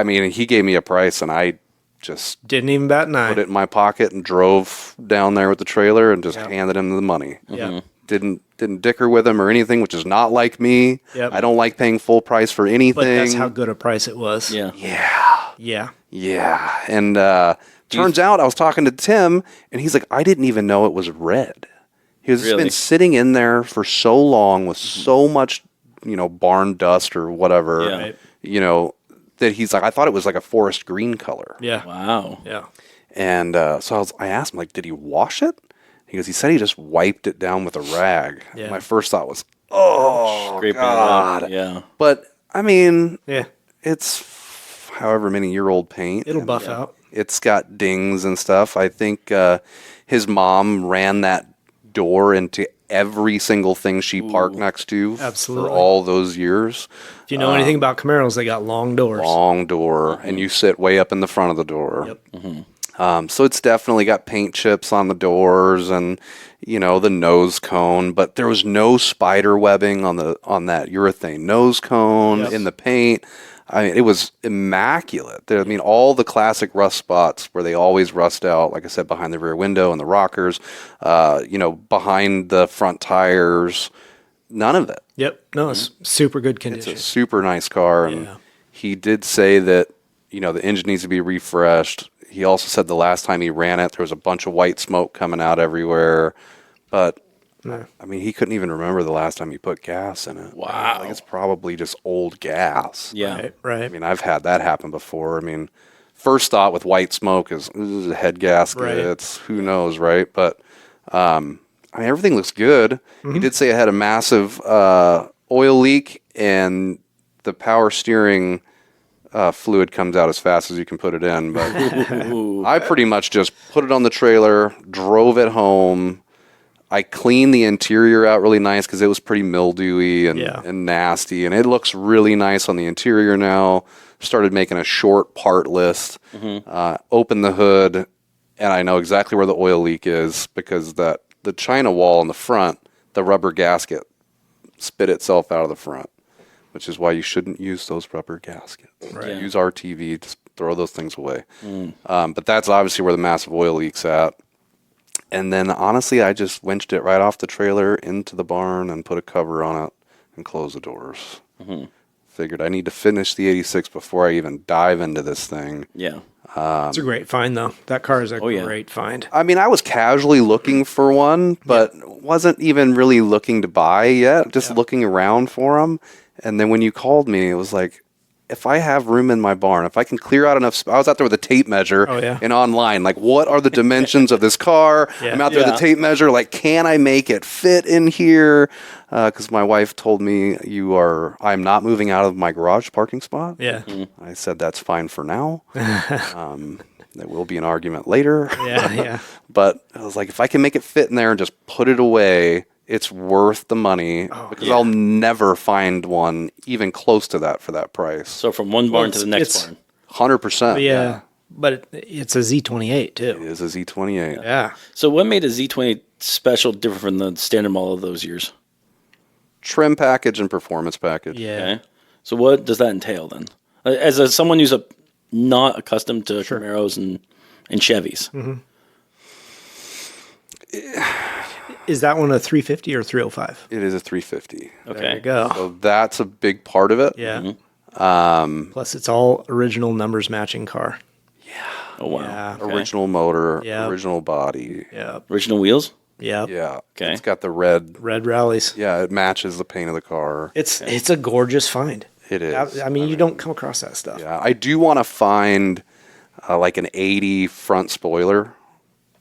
mean, he gave me a price, and I just Didn't even bat an eye. put it in my pocket and drove down there with the trailer and just handed him the money. Yeah. Didn't dicker with him or anything, which is not like me. Yep. I don't like paying full price for anything. But that's how good a price it was. Yeah. Yeah. And turns out I was talking to Tim, and he's like, I didn't even know it was red. He was Really? been sitting in there for so long with so much, barn dust or whatever, Yeah. Right. that he's like, I thought it was like a forest green color. Yeah. Wow. Yeah. And so I asked him, like, did he wash it? He goes, he said he just wiped it down with a rag. Yeah. My first thought was, oh, Scraping God. it up. Yeah. But, I mean, Yeah. it's however many year old paint. It'll buff out. It's got dings and stuff. I think his mom ran that door into every single thing she parked next to Absolutely. for all those years. If you know anything about Camaros, they got long doors. Long door, and you sit way up in the front of the door. Yep. So it's definitely got paint chips on the doors and the nose cone, but there was no spider webbing on that urethane nose cone in the paint. I mean, it was immaculate. I mean, all the classic rust spots where they always rust out, like I said, behind the rear window and the rockers, behind the front tires, none of it. Yep. No, it's super good It's condition. a super nice car, and he did say that, the engine needs to be refreshed. He also said the last time he ran it, there was a bunch of white smoke coming out everywhere, but I mean, he couldn't even remember the last time he put gas in it. Wow. Like, it's probably just old gas. Yeah. Right. I mean, I've had that happen before. I mean, first thought with white smoke is a head gasket. Right. It's who knows, right? But I mean, everything looks good. He did say it had a massive oil leak, and the power steering fluid comes out as fast as you can put it in. But I pretty much just put it on the trailer, drove it home. I cleaned the interior out really nice because it was pretty mildewy and nasty, and it looks really nice on the interior now. Started making a short part list, opened the hood, and I know exactly where the oil leak is because the China wall in the front, the rubber gasket spit itself out of the front, which is why you shouldn't use those rubber gaskets. Right. Use RTV, just throw those things away. But that's obviously where the massive oil leak's at. And then, honestly, I just winched it right off the trailer into the barn and put a cover on it and closed the doors. Figured I need to finish the 86 before I even dive into this thing. Yeah. It's a great find, though. That car is a great find. I mean, I was casually looking for one, but wasn't even really looking to buy yet, just looking around for them. And then when you called me, it was like, if I have room in my barn, if I can clear out enough, I was out there with a tape measure and online, like, what are the dimensions of this car? I'm out there with a tape measure, like, can I make it fit in here? Because my wife told me I'm not moving out of my garage parking spot. Yeah. I said, that's fine for now. There will be an argument later. Yeah. But I was like, if I can make it fit in there and just put it away, it's worth the money because I'll never find one even close to that for that price. So from one barn to the next barn. 100%. Yeah. But it's a Z28, too. It is a Z28. Yeah. So what made a Z28 special different from the standard model of those years? Trim package and performance package. Yeah. Okay. So what does that entail then? As someone who's not accustomed to Camaros and Chevys. Is that one a 350 or 305? It is a 350. Okay. There you go. So that's a big part of it. Yeah. Plus, it's all original numbers matching car. Oh, wow. Yeah. Okay. Original motor, Yeah. original body. Yeah. Original wheels? Yeah. Yeah. Okay. It's got the red. Red rallies. Yeah, it matches the paint of the car. It's a gorgeous find. It is. I mean, you don't come across that stuff. Yeah, I do want to find like an 80 front spoiler.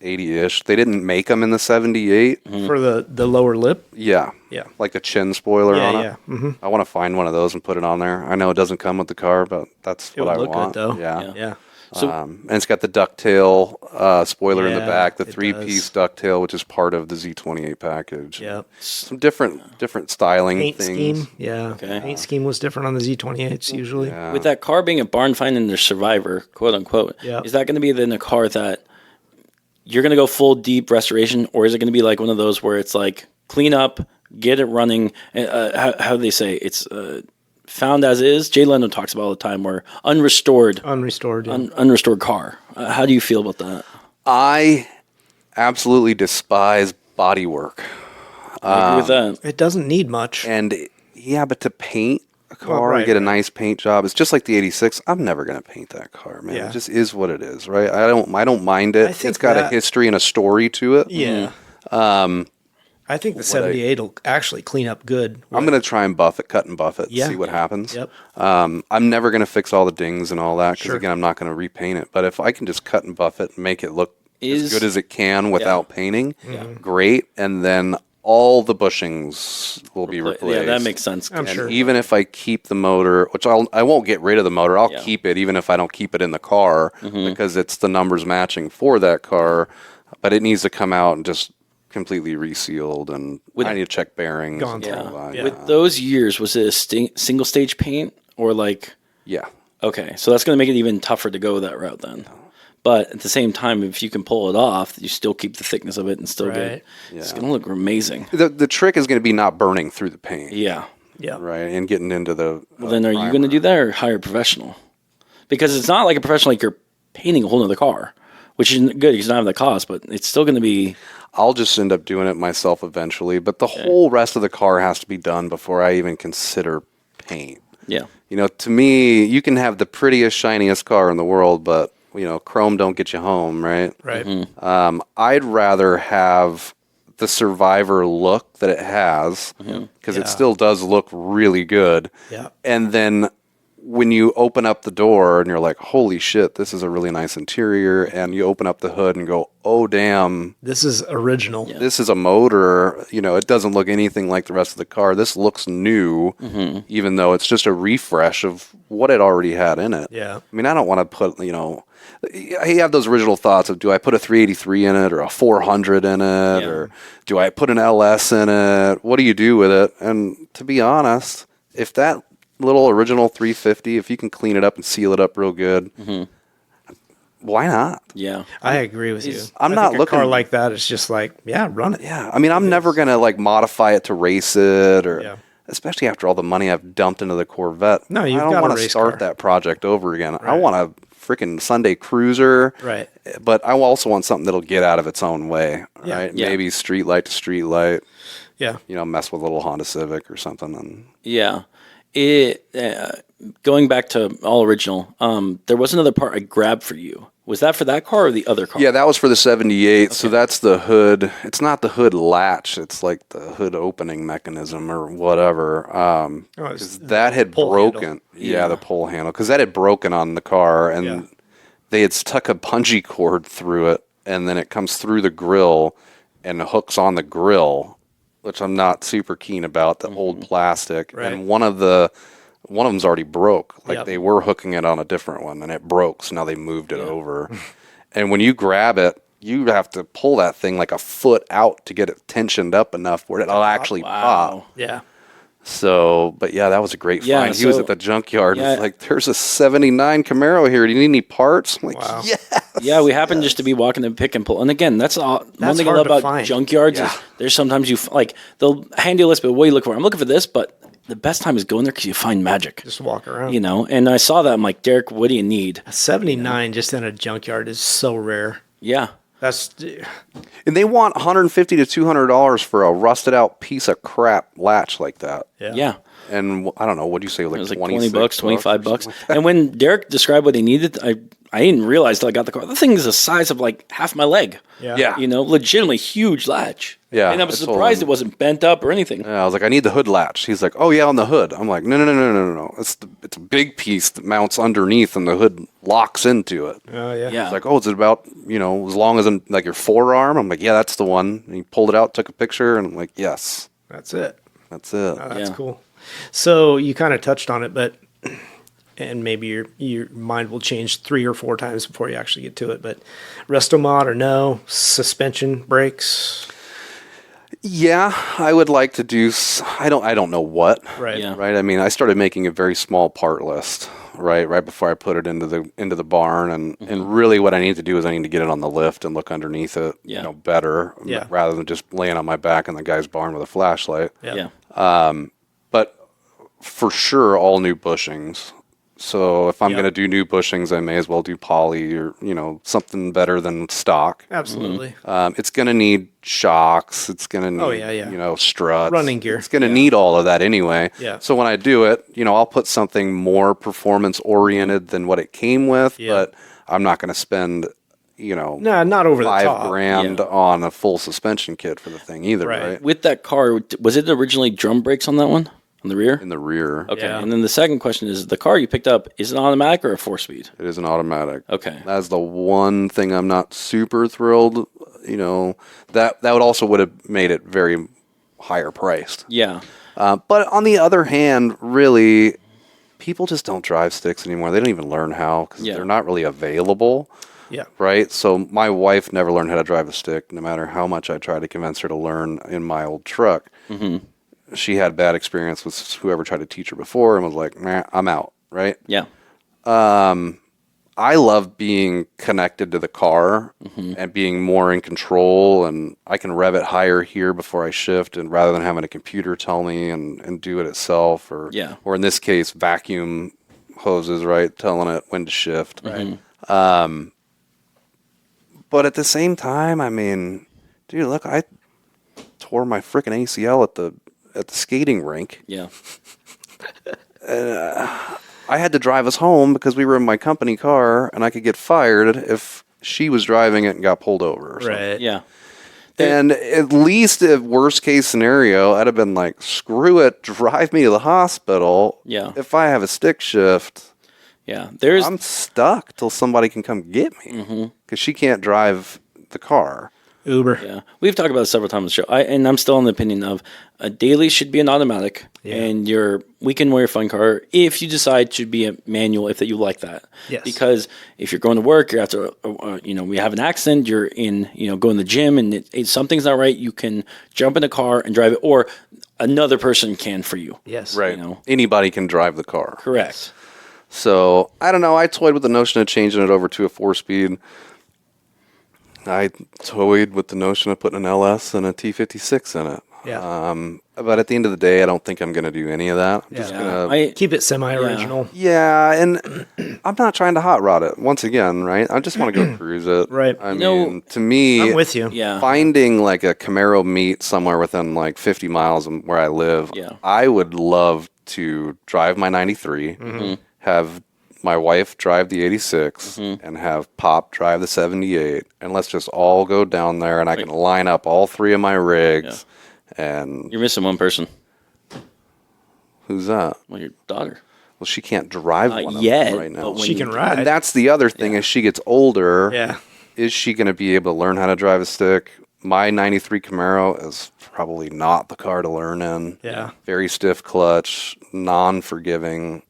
80-ish. They didn't make them in the 78. For the lower lip? Yeah. Yeah. Like the chin spoiler on it. Yeah. Mm-hmm. I want to find one of those and put it on there. I know it doesn't come with the car, but that's It what I would look want. good, though. Yeah. Yeah. So And it's got the ducktail spoiler in the Yeah, back, the it 3-piece ducktail, which is part of the Z28 package. Yeah. Some different styling Paint things. scheme. Yeah. Okay. Paint scheme was different on the Z28s usually. Yeah. with that car being a barn find and the survivor, quote unquote, Yeah. is that going to be then a car that you're going to go full deep restoration, or is it going to be like one of those where it's like clean up, get it running? How do they say it's found as is? Jay Leno talks about all the time, where unrestored car. How do you feel about that? I absolutely despise body work. I agree with that. It doesn't need much. And but to paint a car right, and get a right. nice paint job, it's just like the 86. I'm never going to paint that car, man. Yeah. It just is what it is, right? I don't mind it. I think It's got a that- history and a story to it. Yeah. I think the 78 will actually clean up good. I'm going to try and buff it, cut and buff it, Yeah. see what happens. Yep. I'm never going to fix all the dings and all that because, Sure. again, I'm not going to repaint it. But if I can just cut and buff it and make it look as good as it can without painting, great. And then all the bushings will be replaced. Yeah, that makes sense. I'm And sure. even if I keep the motor, which I won't get rid of the motor, I'll Yeah. keep it even if I don't keep it in the car because it's the numbers matching for that car. But it needs to come out and just completely resealed, and I need to check bearings. Gone and through. all that. Yeah. With those years, was it a single stage paint or like? Yeah. Okay, so that's going to make it even tougher to go that route then. But at the same time, if you can pull it off, you still keep the thickness of it and still Right. get. It's going to look amazing. The trick is going to be not burning through the paint, Yeah. Yeah. right, and getting into the. Well, then are you going to do that or hire a professional? Because it's not like a professional, like you're painting a whole other car, which is good because you don't have the cost, but it's still going to be. I'll just end up doing it myself eventually, but the whole rest of the car has to be done before I even consider paint. Yeah. You know, to me, you can have the prettiest, shiniest car in the world, but chrome don't get you home, right? Right. I'd rather have the Survivor look that it has because it still does look really good. Yeah. And then when you open up the door and you're like, holy shit, this is a really nice interior, and you open up the hood and go, oh damn, This is original. this is a motor. It doesn't look anything like the rest of the car. This looks new, even though it's just a refresh of what it already had in it. Yeah. I mean, I don't want to put, I have those original thoughts of, do I put a 383 in it or a 400 in it, or do I put an LS in it? What do you do with it? And to be honest, if that little original 350, if you can clean it up and seal it up real good, why not? Yeah. I agree with you. I'm I not think looking- a car like that. It's just like, yeah, run it. Yeah, I mean, I'm never going to modify it to race it, or Yeah. especially after all the money I've dumped into the Corvette. No, you've I don't got a want to race start car. that project over again. I Right. want a freaking Sunday Cruiser, Right. but I also want something that'll get out of its own way, Yeah. right? Yeah. Maybe street light to street light, Yeah. mess with a little Honda Civic or something. And Yeah. It going back to all original, there was another part I grabbed for you. Was that for that car or the other car? yeah, that was for the 78. So that's the hood. It's not the hood latch. It's like the hood opening mechanism or whatever. it's 'Cause that had pull broken. handle. Yeah, the pull handle. Because that had broken on the car, and Yeah. they had stuck a bungee cord through it, and then it comes through the grill and hooks on the grill, which I'm not super keen about. The old plastic, Right. and one of them's already broke. Like Yep. they were hooking it on a different one, and it broke. So now they moved it over. And when you grab it, you have to pull that thing like a foot out to get it tensioned up enough where it'll actually pop. Yeah. So, but yeah, that was a great Yeah, find. He was so- at the junkyard. Yeah. It's like, there's a 79 Camaro here. Do you need any parts? I'm like, Wow. yeah. Yeah, we happened just to be walking and pick and pull. And again, that's all. One That's thing I hard love to about find. junkyards is there's sometimes they'll hand you a list, but what are you looking for? I'm looking for this, but the best time is going there because you find magic. Just walk around. And I saw that. I'm like, Derek, what do you need? A 79 just in a junkyard is so rare. Yeah. That's And they want $150 to $200 for a rusted out piece of crap latch like that. Yeah. And I don't know, what do you say, like It was like 26 $20, $25 or something like that? And when Derek described what he needed, I I didn't realize till I got the car. The thing is the size of like half my leg. Yeah. You know, legitimately huge latch. Yeah, And I was I told surprised him. it wasn't bent up or anything. Yeah, I was like, I need the hood latch. He's like, oh yeah, on the hood. I'm like, no. It's a big piece that mounts underneath, and the hood locks into it. Oh, yeah. Yeah. He's like, oh, is it about as long as like your forearm? I'm like, yeah, that's the one. And he pulled it out, took a picture, and I'm like, yes, That's it. that's it. Oh, that's Yeah. cool. So you kind of touched on it, but and maybe your mind will change 3 or 4 times before you actually get to it. But resto mod or no, suspension brakes. Yeah, I would like to do. I don't know what. Right. Yeah. Right. I mean, I started making a very small part list. Right before I put it into the barn, and really what I need to do is I need to get it on the lift and look underneath it. Yeah. Yeah. Better. Rather than just laying on my back in the guy's barn with a flashlight. Yeah. But for sure, all new bushings. So if I'm Yep. going to do new bushings, I may as well do poly or something better than stock. Absolutely. It's going to need shocks. It's going to need Oh, yeah. struts, Running gear. It's going to need all of that anyway. Yeah. So when I do it, I'll put something more performance oriented than what it came with. Yeah. But I'm not going to spend No, not over the top. $5,000 on a full suspension kit for the thing either. Right. Right. With that car, was it originally drum brakes on that one? On the rear? In the rear, Okay. Yeah. And then the second question is, the car you picked up, is it automatic or a 4-speed? it is an automatic. Okay. That's the one thing I'm not super thrilled. That would have made it very higher priced. Yeah. But on the other hand, really, people just don't drive sticks anymore. They don't even learn how because Yeah. they're not really available. Yeah. Right. So my wife never learned how to drive a stick, no matter how much I tried to convince her to learn in my old truck. Mm-hmm. She had bad experience with whoever tried to teach her before and was like, nah, I'm out. Right. Yeah. I love being connected to the car and being more in control, and I can rev it higher here before I shift, and rather than having a computer tell me and do it itself, or in this case, vacuum hoses, right, telling it when to shift. Right. But at the same time, I mean, dude, look, I tore my freaking ACL at the skating rink. Yeah. I had to drive us home because we were in my company car, and I could get fired if she was driving it and got pulled over. Or something. Right. Yeah. And at least if worst case scenario, I'd have been like, screw it, drive me to the hospital. Yeah. If I have a stick shift, Yeah. There's I'm stuck till somebody can come get me because she can't drive the car. Uber. Yeah, we've talked about it several times on the show, and I'm still in the opinion of a daily should be an automatic, and your weekend warrior fun car, if you decide, should be a manual if that you like that. Yes. Because if you're going to work, you're after, we have an accident, you're in, going to the gym, and something's not right, you can jump in a car and drive it, or another person can for you. Yes. Right. Anybody can drive the car. Correct. So I don't know. I toyed with the notion of changing it over to a 4-speed. I toyed with the notion of putting an LS and a T56 in it. Yeah. But at the end of the day, I don't think I'm going to do any of that. I'm just gonna, Keep it semi-original. yeah, and I'm not trying to hot rod it. Once again, right? I just want to go cruise it. Right. I mean, to me, I'm with you. Yeah. finding like a Camaro meet somewhere within like 50 miles of where I live, I would love to drive my 93, have my wife drive the 86, and have Pop drive the 78, and let's just all go down there, and I can line up all 3 of my rigs. And You're missing one person. who's that? Well, your daughter. Well, she can't drive Not one yet, of them right now. but when She can ride. And that's the other thing. As she gets older, Yeah. is she going to be able to learn how to drive a stick? My 93 Camaro is probably not the car to learn in. Yeah. Very stiff clutch, non-forgiving.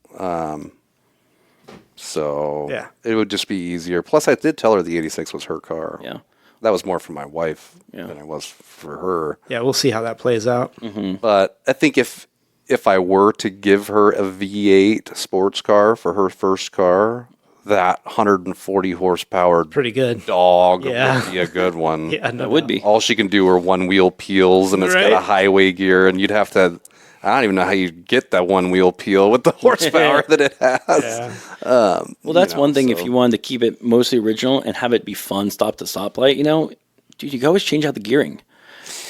So Yeah. it would just be easier. Plus, I did tell her the 86 was her car. Yeah. That was more for my wife Yeah. than it was for her. Yeah, we'll see how that plays out. But I think if I were to give her a V8 sports car for her first car, that 140 horsepower Pretty good. dog Yeah. would be a good one. Yeah, no That would doubt. be. All she can do are one wheel peels, and it's got a Right. highway gear, and you'd have to. I don't even know how you get that one wheel peel with the horsepower that it has. Yeah. Well, that's one thing. If so- you wanted to keep it mostly original and have it be fun, stop to stoplight, dude, you can always change out the gearing.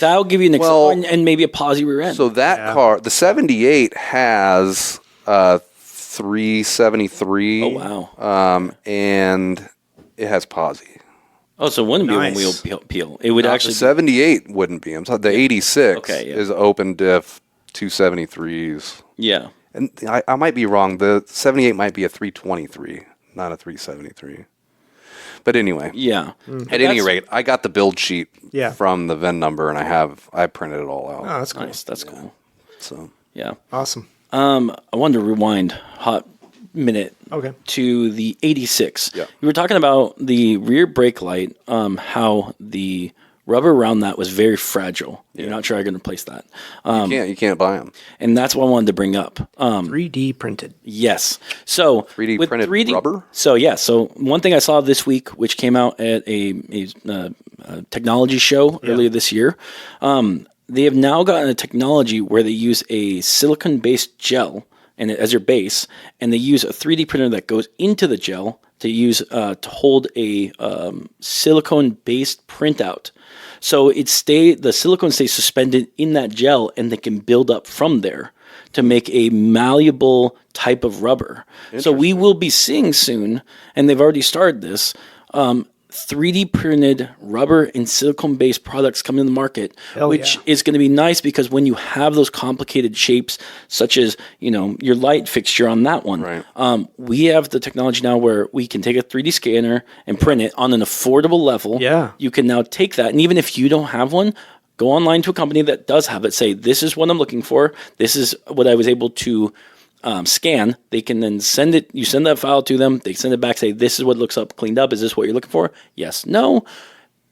That'll give you an Well, and maybe a posy rear end. So that car, the 78, has 373. Oh, wow. And it has posi. Oh, so it wouldn't be a one-wheel peel. It would actually The 78 wouldn't be. I'm sorry, the 86 Okay, yeah. is open diff 273s. Yeah. And I might be wrong. The 78 might be a 323, not a 373. But anyway. Yeah. At any rate, I got the build sheet Yeah. from the VIN number, and I printed it all out. Oh, that's cool. Nice. That's cool. So Yeah. Awesome. I wanted to rewind hot minute Okay. to the 86. Yeah. You were talking about the rear brake light, how the rubber around that was very fragile. You're not sure I can replace that. you can't buy them. And that's what I wanted to bring up. 3D printed. Yes. So 3D with printed rubber? So yeah. So one thing I saw this week, which came out at a technology show earlier this year, they have now gotten a technology where they use a silicone-based gel and as your base, and they use a 3D printer that goes into the gel to use to hold a silicone-based printout. So the silicone stays suspended in that gel, and they can build up from there to make a malleable type of rubber. So we will be seeing soon, and they've already started this, 3D printed rubber and silicone-based products coming in the market, which is going to be nice because when you have those complicated shapes, such as your light fixture on that one, right. We have the technology now where we can take a 3D scanner and print it on an affordable level. Yeah. You can now take that, and even if you don't have one, go online to a company that does have it. Say, this is what I'm looking for. This is what I was able to scan. They can then send it. You send that file to them. They send it back. Say, this is what looks up, cleaned up. Is this what you're looking for? Yes. No.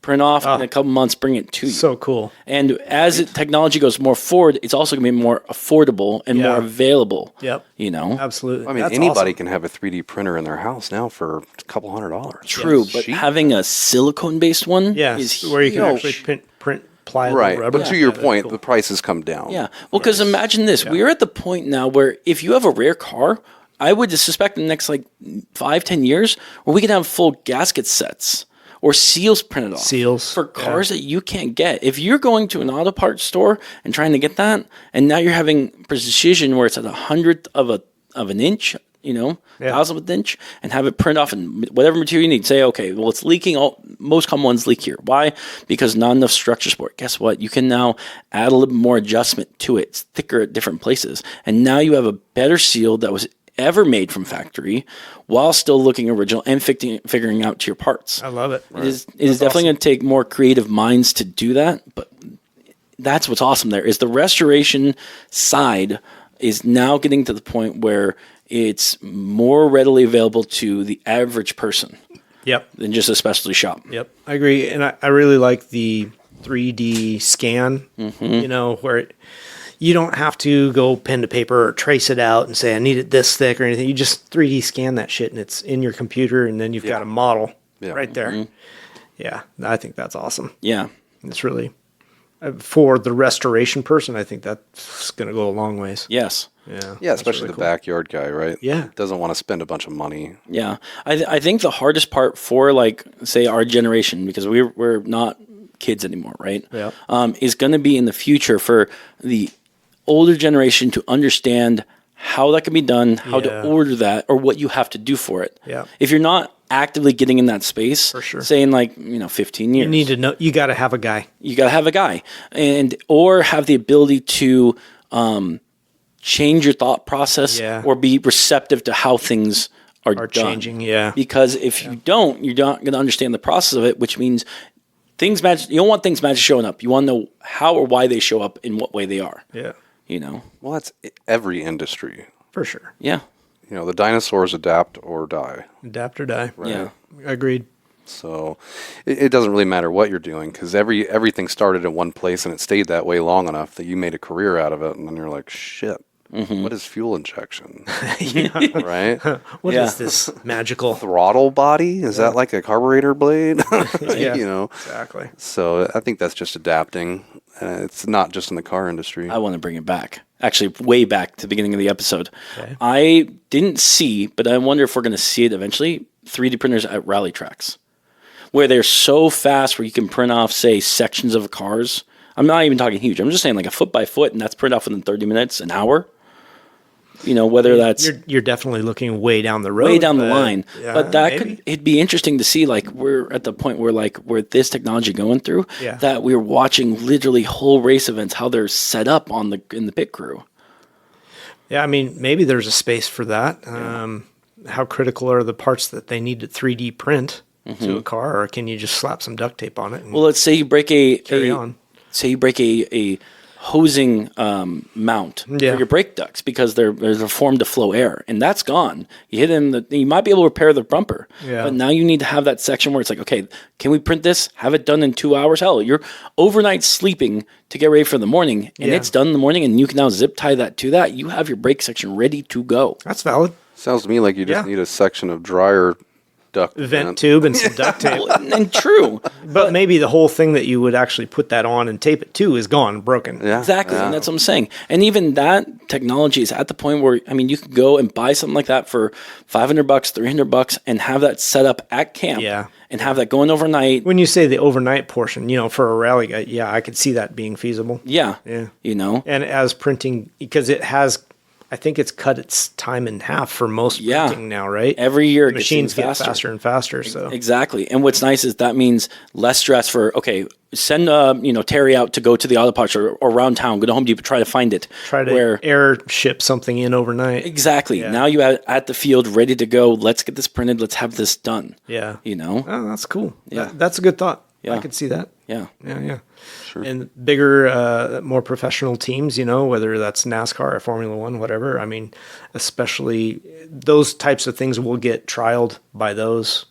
Print off in a couple months. Bring it to you. So cool. And as technology goes more forward, it's also going to be more affordable and more available. Yep. Absolutely. I mean, That's anybody awesome. can have a 3D printer in their house now for a couple $100. True, but having a silicone-based one is where you can huge. actually print pliable Right, rubber. but to your point, the prices come down. Yeah. Well, because imagine this. We're at the point now where if you have a rare car, I would suspect in the next 5-10 years where we can have full gasket sets or seals printed off. Seals. For cars that you can't get. If you're going to an auto parts store and trying to get that, and now you're having precision where it's at 100th of an inch, 1,000th of an inch, and have it print off in whatever material you need. Say, okay, well, it's leaking. Most common ones leak here. Why? Because not enough structure support. Guess what? You can now add a little bit more adjustment to it. It's thicker at different places. And now you have a better seal that was ever made from factory while still looking original and figuring out to your parts. I love it. It is definitely going to take more creative minds to do that, but that's what's awesome there is the restoration side is now getting to the point where it's more readily available to the average person than just a specialty shop. Yep. I agree. And I really like the 3D scan, where you don't have to go pen to paper or trace it out and say, I need it this thick or anything. You just 3D scan that shit and it's in your computer and then you've got a model right there. Mm-hmm. Yeah. I think that's awesome. Yeah. It's really, for the restoration person, I think that's going to go a long ways. Yes. Yeah, especially really the backyard guy, right? Yeah. Doesn't want to spend a bunch of money. Yeah. I think the hardest part for, say, our generation, because we're not kids anymore, right? Yeah. Is going to be in the future for the older generation to understand how that can be done, how to order that, or what you have to do for it. Yeah. If you're not actively getting in that space, for sure, say in 15 years. You need to know, you got to have a guy. You got to have a guy or have the ability to change your thought process or be receptive to how things are done. Changing. Yeah. Because if you don't, you're not going to understand the process of it, which means things match. You don't want things match showing up. You want to know how or why they show up, in what way they are. Yeah. Well, that's every industry. For sure. Yeah. The dinosaurs adapt or die. Adapt or die. Right? Yeah. Agreed. So it doesn't really matter what you're doing because everything started in one place and it stayed that way long enough that you made a career out of it. And then you're like, shit, what is fuel injection? Right? What is this magical throttle body? Is that like a carburetor blade? Exactly. So I think that's just adapting. It's not just in the car industry. I want to bring it back. Actually, way back to the beginning of the episode. Okay. I didn't see, but I wonder if we're going to see it eventually, 3D printers at rally tracks, where they're so fast where you can print off, say, sections of cars. I'm not even talking huge. I'm just saying like a foot by foot, and that's printed off within 30 minutes, an hour. Whether that's you're definitely looking way down the road, way down the line. Yeah, but it'd be interesting to see, like, we're at the point where, like, where this technology going through, that we're watching literally whole race events, how they're set up in the pit crew. Yeah, I mean, maybe there's a space for that. How critical are the parts that they need to 3D print to a car, or can you just slap some duct tape on it? Well, let's say you break say you break a hosing mount for your brake ducts because there's a form to flow air, and that's gone. You hit in you might be able to repair the bumper, but now you need to have that section where it's like, okay, can we print this? Have it done in 2 hours? Hell, you're overnight sleeping to get ready for the morning, and it's done in the morning, and you can now zip tie that to that. You have your brake section ready to go. That's valid. Sounds to me like you just need a section of dryer duct vent tube and some duct tape. And true. But maybe the whole thing that you would actually put that on and tape it to is gone, broken. Yeah, exactly. And that's what I'm saying. And even that technology is at the point where, I mean, you could go and buy something like that for $500, $300 and have that set up at camp. Yeah. And have that going overnight. When you say the overnight portion, for a rally guy, I could see that being feasible. Yeah. Yeah. And as printing, because it has, I think it's cut its time in half for most printing now, right? Every year the machines get faster and faster. So exactly. And what's nice is that means less stress for, okay, send Terry out to go to the auto parts or around town, go to Home Depot, try to find it. Try to air ship something in overnight. Exactly. Yeah. Now you at the field ready to go. Let's get this printed. Let's have this done. Yeah. Oh, that's cool. Yeah. That's a good thought. Yeah. I could see that. Yeah. Yeah. Sure. And bigger, more professional teams, whether that's NASCAR or Formula One, whatever. I mean, especially those types of things will get trialed by those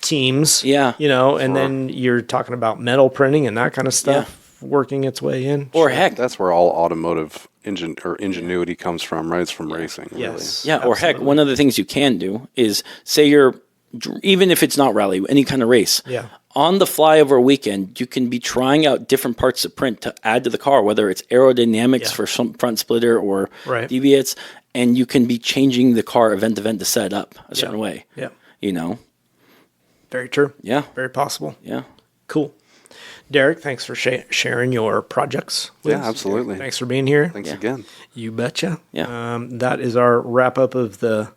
teams. Yeah. And then you're talking about metal printing and that kind of stuff working its way in. Or heck, that's where all automotive ingenuity comes from, right? It's from racing. Yes. Really. Yeah. Or heck, one of the things you can do is say even if it's not rally, any kind of race. Yeah. On the fly over a weekend, you can be trying out different parts of print to add to the car, whether it's aerodynamics for some front splitter or deviates, and you can be changing the car event to event to set it up a certain way. Yeah. Very true. Yeah. Very possible. Yeah. Cool. Derek, thanks for sharing your projects with us. Absolutely. Thanks for being here. Thanks again. You betcha. Yeah. That is our wrap-up of the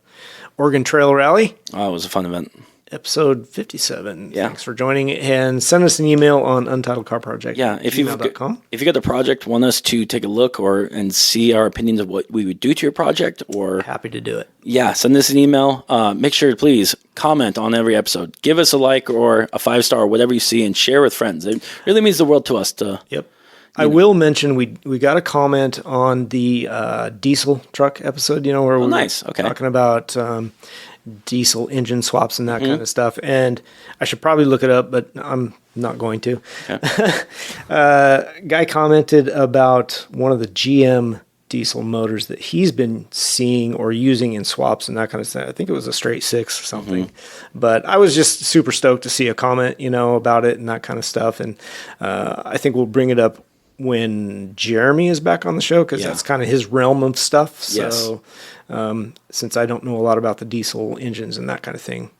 Oregon Trail Rally. Oh, it was a fun event. Episode 57. Yeah. Thanks for joining, and send us an email on untitledcarproject. Yeah, if you got the project, want us to take a look and see our opinions of what we would do to your project, or happy to do it. Yeah, send us an email. Make sure to please comment on every episode. Give us a like or a 5-star, whatever you see, and share with friends. It really means the world to us. I will mention we got a comment on the diesel truck episode. Where we were talking about diesel engine swaps and that kind of stuff. And I should probably look it up, but I'm not going to. Okay. Guy commented about one of the GM diesel motors that he's been seeing or using in swaps and that kind of stuff. I think it was a straight 6 or something. But I was just super stoked to see a comment, about it and that kind of stuff. And I think we'll bring it up when Jeremy is back on the show, because that's kind of his realm of stuff. So since I don't know a lot about the diesel engines and that kind of thing,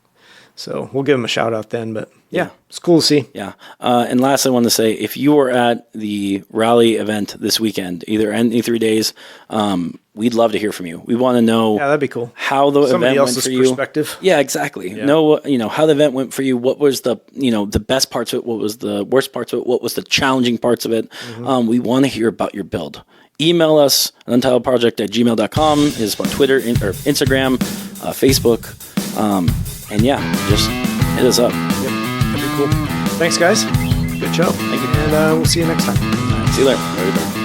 so we'll give him a shout out then. But it's cool to see. Yeah. And last, I want to say, if you were at the rally event this weekend, either any 3 days, we'd love to hear from you. We want to know that'd be cool. How the Somebody event went for you. Perspective. Yeah, exactly. Know how the event went for you. What was the the best parts of it? What was the worst parts of it? What was the challenging parts of it? We want to hear about your build. Email us at untitledproject@gmail.com. Is on Twitter or Instagram, Facebook, and just hit us up. That'd be cool. Thanks, guys. Good show. Thank you. And we'll see you next time. See you later.